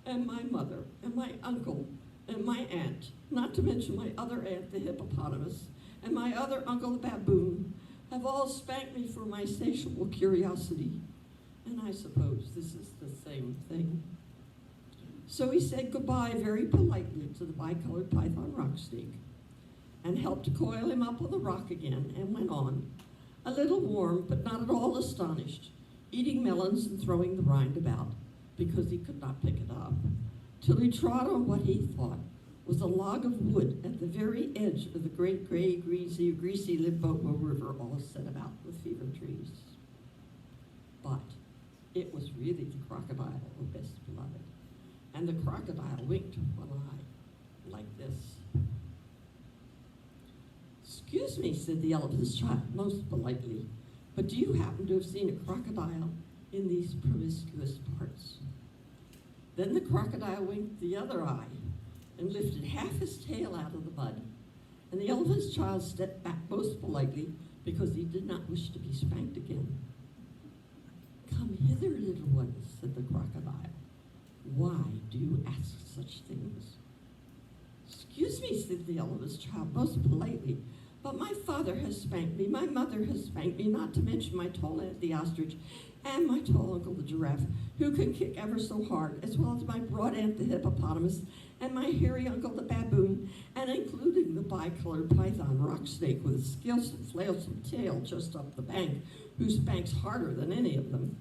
and my mother and my uncle and my aunt, not to mention my other aunt, the hippopotamus, and my other uncle, the baboon, have all spanked me for my insatiable curiosity, and I suppose this is the same thing." So he said goodbye very politely to the bicolored python rock snake and helped coil him up on the rock again and went on, a little warm but not at all astonished, eating melons and throwing the rind about because he could not pick it up, till he trod on what he thought was a log of wood at the very edge of the great gray, greasy Limpopo River, all set about with fever trees. But it was really the crocodile, O best beloved, and the crocodile winked one eye like this. "Excuse me," said the elephant's child most politely, "but do you happen to have seen a crocodile in these promiscuous parts?" Then the crocodile winked the other eye and lifted half his tail out of the mud, and the elephant's child stepped back most politely because he did not wish to be spanked again. "Come hither, little one," said the crocodile. "Why do you ask such things?" "Excuse me," said the elephant's child most politely, "but my father has spanked me, my mother has spanked me, not to mention my tall aunt the ostrich, and my tall uncle the giraffe, who can kick ever so hard, as well as my broad aunt the hippopotamus, and my hairy uncle the baboon, and including the bicolored python rock snake with a scalesome, flailsome tail just up the bank, who spanks harder than any of them.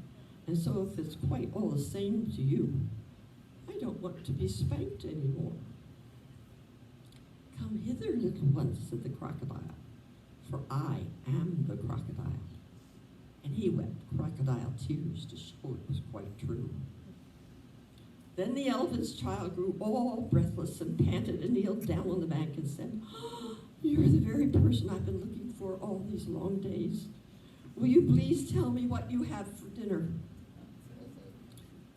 And so if it's quite all the same to you, I don't want to be spanked anymore." "Come hither, little one," said the crocodile, "for I am the crocodile." And he wept crocodile tears to show it was quite true. Then the elephant's child grew all breathless and panted and kneeled down on the bank and said, "You're the very person I've been looking for all these long days. Will you please tell me what you have for dinner?"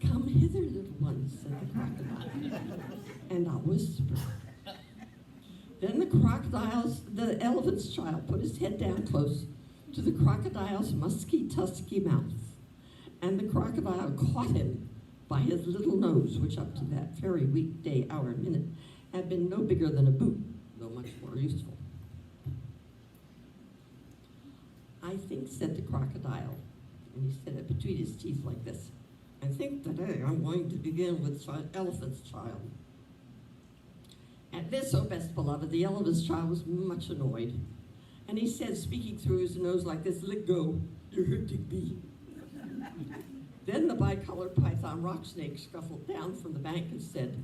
"Come hither, little one," said the crocodile, "and I'll whisper." Then the elephant's child put his head down close to the crocodile's musky, tusky mouth, and the crocodile caught him by his little nose, which up to that very week, day, hour, and minute had been no bigger than a boot, though much more useful. "I think," said the crocodile, and he said it between his teeth like this, I think today I'm going to begin with Elephant's Child. At this, O best beloved, the Elephant's Child was much annoyed. And he said, speaking through his nose like this, "Let go, you're hurting me." Then the bicolored python rock snake scuffled down from the bank and said,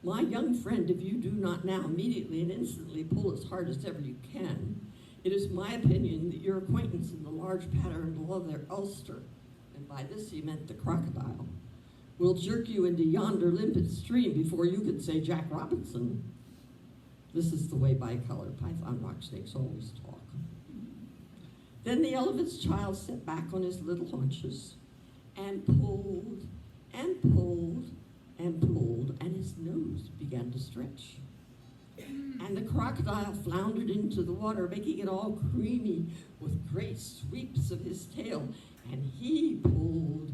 "My young friend, if you do not now immediately and instantly pull as hard as ever you can, it is my opinion that your acquaintance in the large patterned leather ulster," and by this he meant the crocodile, "will jerk you into yonder limpid stream before you can say Jack Robinson." This is the way bicolored python rock snakes always talk. Then the elephant's child sat back on his little haunches and pulled and pulled and pulled, and his nose began to stretch. And the crocodile floundered into the water, making it all creamy with great sweeps of his tail, and he pulled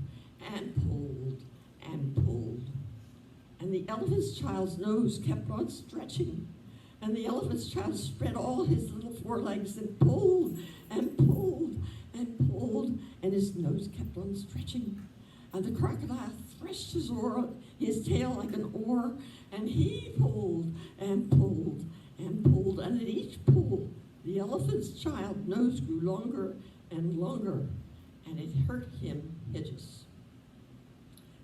and pulled and pulled. And the elephant's child's nose kept on stretching, and the elephant's child spread all his little forelegs and pulled and pulled and pulled, and his nose kept on stretching. And the crocodile threshed his tail like an oar, and he pulled and pulled and pulled, and at each pull, the elephant's child's nose grew longer and longer, and it hurt him hideous.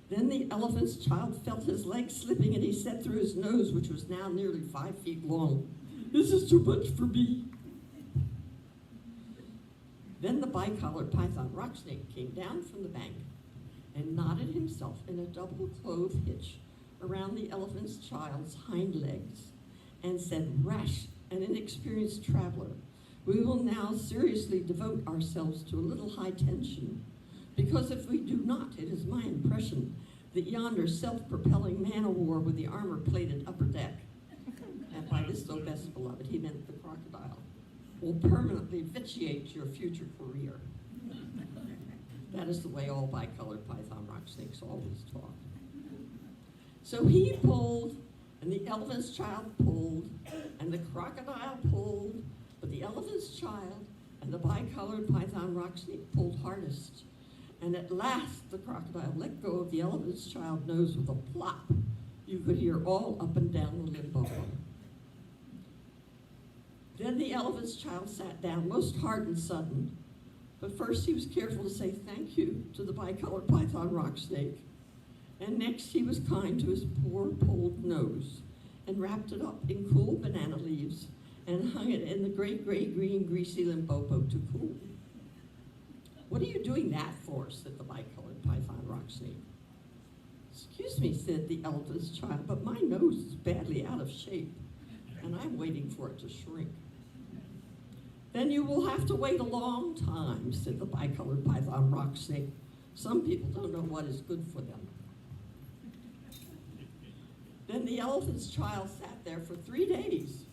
Then the elephant's child felt his legs slipping, and he said through his nose, which was now nearly 5 feet long, "This is too much for me." Then the bicolored python rock snake came down from the bank and knotted himself in a double clove hitch around the elephant's child's hind legs and said, "Rash and inexperienced traveler, we will now seriously devote ourselves to a little high tension, because if we do not, it is my impression that yonder self-propelling man-o-war with the armor-plated upper deck," and by this, O best beloved, he meant the crocodile, "will permanently vitiate your future career." That is the way all bicolored python rock snakes always talk. So he pulled, and the elephant's child pulled, and the crocodile pulled, but the elephant's child and the bicolored python rock snake pulled hardest. And at last the crocodile let go of the elephant's child's nose with a plop you could hear all up and down the Limpopo. Then the elephant's child sat down, most hard and sudden, but first he was careful to say thank you to the bicolored python rock snake, and next he was kind to his poor pulled nose, and wrapped it up in cool banana leaves, and hung it in the great gray green greasy Limpopo to cool. "What are you doing that for?" said the bicolored python rock snake. "Excuse me," said the elephant's child, "but my nose is badly out of shape, and I'm waiting for it to shrink." "Then you will have to wait a long time," said the bicolored python rock snake. "Some people don't know what is good for them." Then the elephant's child sat there for 3 days,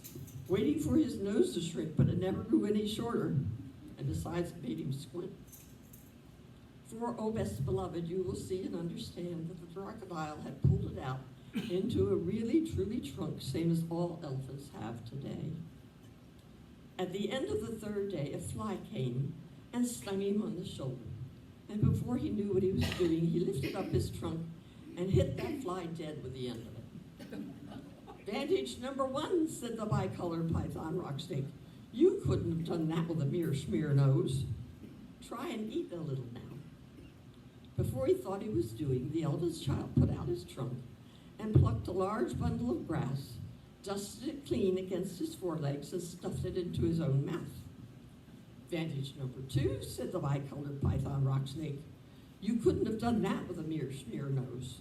waiting for his nose to shrink, but it never grew any shorter, and besides it made him squint. For, O best beloved, you will see and understand that the crocodile had pulled it out into a really, truly trunk, same as all elephants have today. At the end of the 3rd day, a fly came and stung him on the shoulder. And before he knew what he was doing, he lifted up his trunk and hit that fly dead with the end of it. "Vantage number 1, said the bicolored python rock snake. "You couldn't have done that with a mere smear nose. Try and eat a little now." Before he thought he was doing, the elephant's child put out his trunk and plucked a large bundle of grass, dusted it clean against his forelegs, and stuffed it into his own mouth. "Vantage number 2, said the bicolored python rock snake. "You couldn't have done that with a mere smear nose.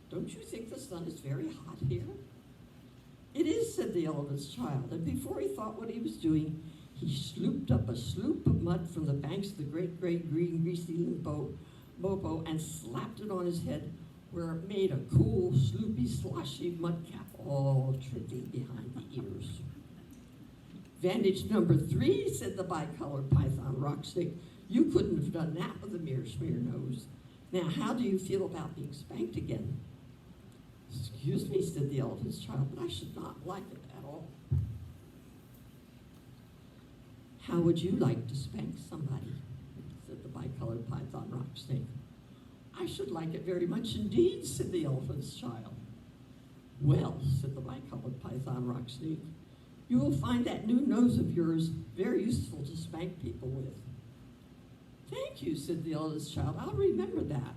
Don't you think the sun is very hot here?" "It is," said the elephant's child, and before he thought what he was doing, he slooped up a sloop of mud from the banks of the great green greasy Limpopo and slapped it on his head, where it made a cool, sloopy, sloshy mud cap all trickling behind the ears. "Vantage number 3, said the bicolored python rock snake. "You couldn't have done that with a mere smear nose. Now, how do you feel about being spanked again?" "Excuse me," said the elephant's child, "but I should not like it at all." "How would you like to spank somebody?" said the bicolored python rock snake. I should like it very much indeed, said the elephant's child. Well, said the bicolored python rock snake, you will find that new nose of yours very useful to spank people with. Thank you, said the eldest child. I'll remember that.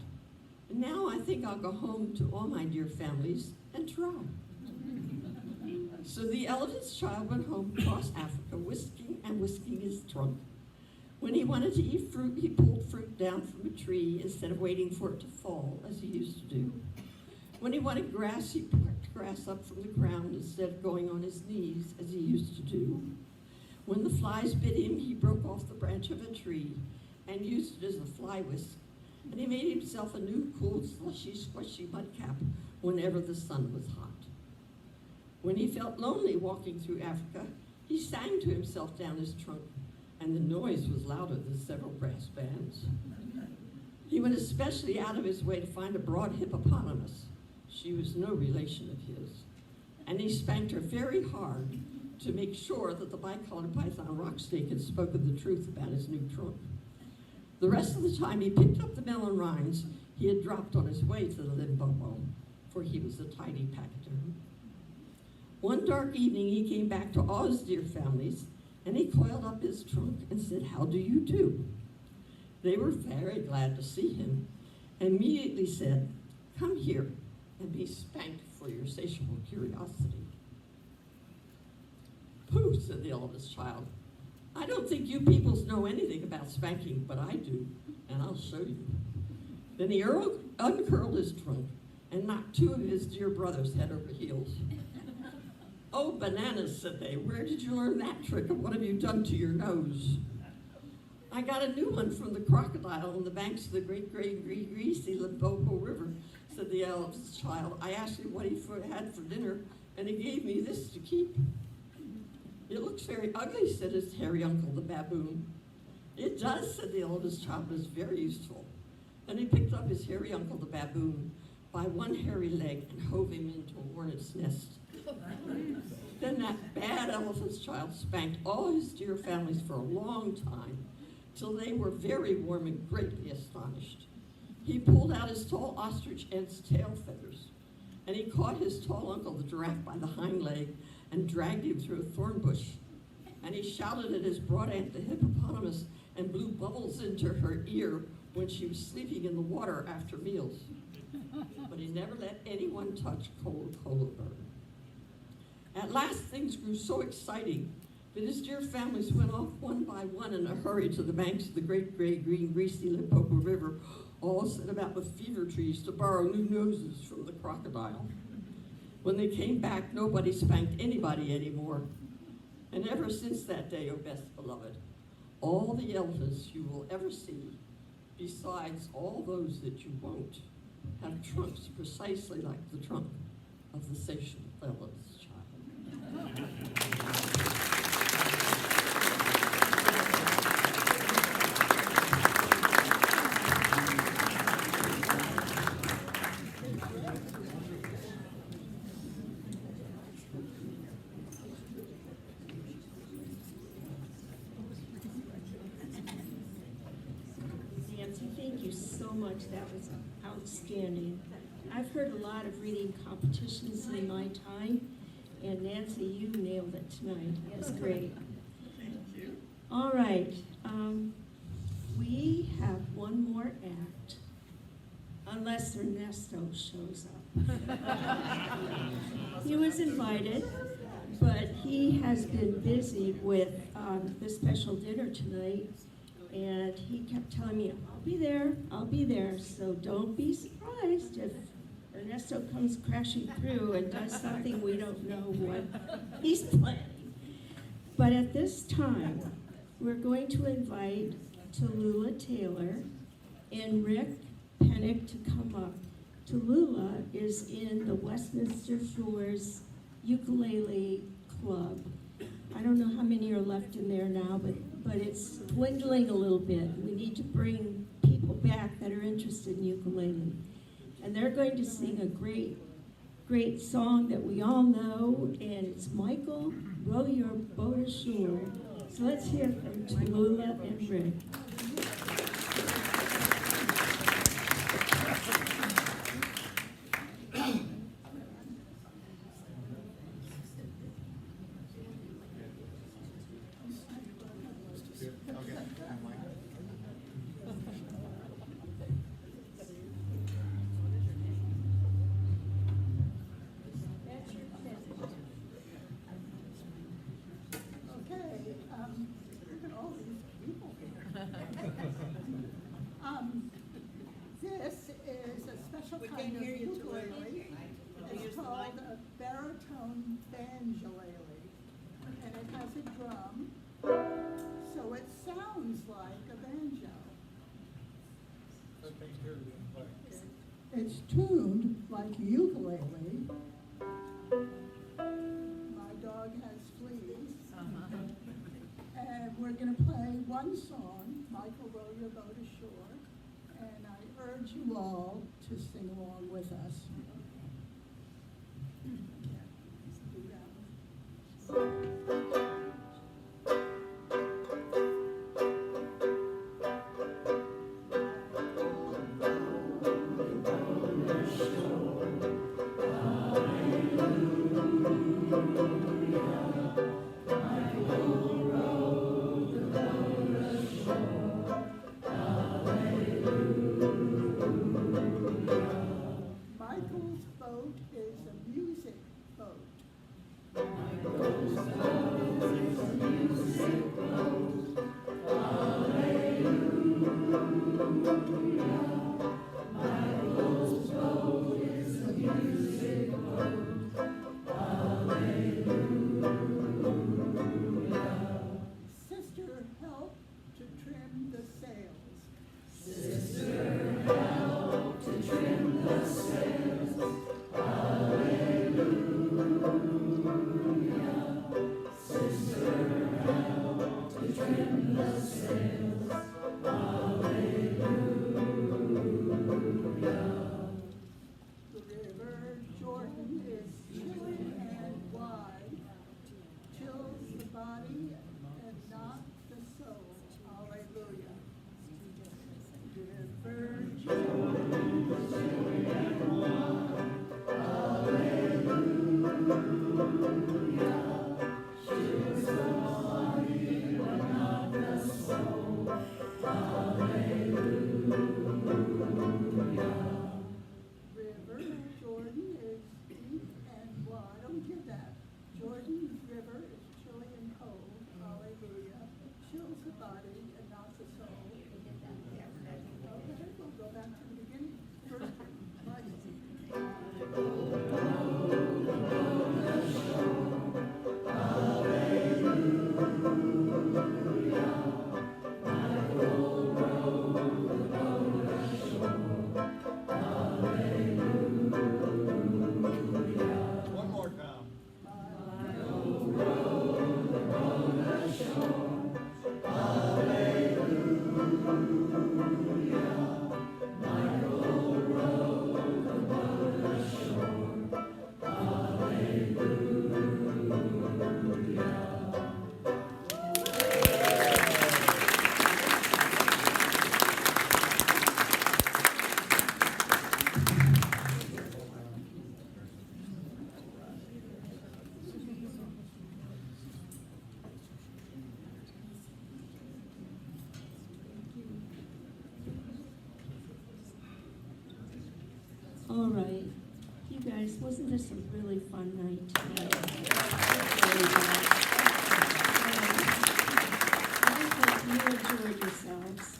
And now I think I'll go home to all my dear families and try. So the elephant's child went home across Africa, whisking his trunk. When he wanted to eat fruit, he pulled fruit down from a tree instead of waiting for it to fall, as he used to do. When he wanted grass, he plucked grass up from the ground instead of going on his knees, as he used to do. When the flies bit him, he broke off the branch of a tree and used it as a fly whisk, and he made himself a new cool, slushy, squishy mud cap whenever the sun was hot. When he felt lonely walking through Africa, he sang to himself down his trunk, and the noise was louder than several brass bands. He went especially out of his way to find a broad hippopotamus. She was no relation of his, and he spanked her very hard to make sure that the bicolored python rock snake had spoken the truth about his new trunk. The rest of the time he picked up the melon rinds he had dropped on his way to the Limpopo, for he was a tidy pachyderm. One dark evening he came back to all his dear families, and he coiled up his trunk and said, "How do you do?" They were very glad to see him, and immediately said, "Come here and be spanked for your satiable curiosity." "Pooh," said the eldest child. "I don't think you peoples know anything about spanking, but I do, and I'll show you." Then he uncurled his trunk and knocked two of his dear brothers head over heels. "Oh, bananas," said they, "where did you learn that trick, and what have you done to your nose?" "I got a new one from the crocodile on the banks of the great greasy Limpopo River," said the eldest child. "I asked him what he had for dinner, and he gave me this to keep." "It looks very ugly," said his hairy uncle, the baboon. "It does," said the eldest child, "but it's very useful." And he picked up his hairy uncle, the baboon, by one hairy leg and hove him into a hornet's nest. Then that bad elephant's child spanked all his dear families for a long time, till they were very warm and greatly astonished. He pulled out his tall ostrich ant's tail feathers, and he caught his tall uncle, the giraffe, by the hind leg and dragged him through a thorn bush. And he shouted at his broad aunt, the hippopotamus, and blew bubbles into her ear when she was sleeping in the water after meals. But he never let anyone touch Cola Bird. At last, things grew so exciting that his dear families went off one by one in a hurry to the banks of the great gray, green, greasy Limpopo River, all set about with fever trees to borrow new noses from the crocodile. When they came back, nobody spanked anybody anymore. And ever since that day, O best beloved, all the elephants you will ever see, besides all those that you won't, have trunks precisely like the trunk of the satiable eldest child. Nancy, thank you so much. That was outstanding. I've heard a lot of reading competitions in my time, and Nancy, you nailed it tonight. It was great. Thank you. All right, we have one more act, unless Ernesto shows up. He was invited, but he has been busy with the special dinner tonight, and he kept telling me, I'll be there, so don't be surprised if Ernesto comes crashing through and does something we don't know what he's planning. But at this time, we're going to invite Tallulah Taylor and Rick Pennick to come up. Tallulah is in the Westminster Shores Ukulele Club. I don't know how many are left in there now, but it's dwindling a little bit. We need to bring people back that are interested in ukulele. And they're going to sing a great, great song that we all know, and it's Michael, Row Your Boat Ashore. So let's hear from Tallulah and Rick. all these people here. This is a special We kind can't of hear you too well. ukulele. Use It's the called mic. a baritone banjolele, and it has a drum, so it sounds like a banjo. I can't hear you play. It's tuned like ukulele. My dog has fleas. And we're gonna play one song, Michael, row your boat ashore, and I urge you all to sing along with us. Do that. Michael's boat is a music boat. Sister, help to trim the sails. The river Jordan is chilly and wide, chills the body and not the soul. Hallelujah. River Jordan. River Jordan is deep and wide. Don't get that. Jordan River is chilly and cold. Hallelujah. Chills the body and not the soul. Okay, we'll go back to the beginning. First, One more time. All right, you guys, wasn't this a really fun night tonight? I hope you enjoyed yourselves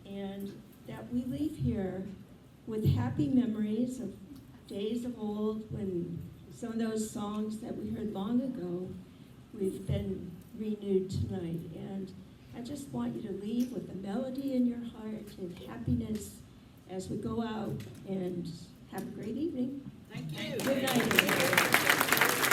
and that we leave here with happy memories of days of old when some of those songs that we heard long ago, we've been renewed tonight. And I just want you to leave with a melody in your heart and happiness as we go out and have a great evening. Thank you. Good night, everybody.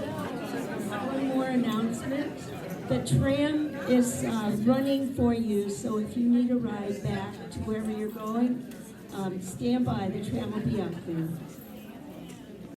One more announcement. The tram is running for you, so if you need a ride back to wherever you're going, stand by. The tram will be up there.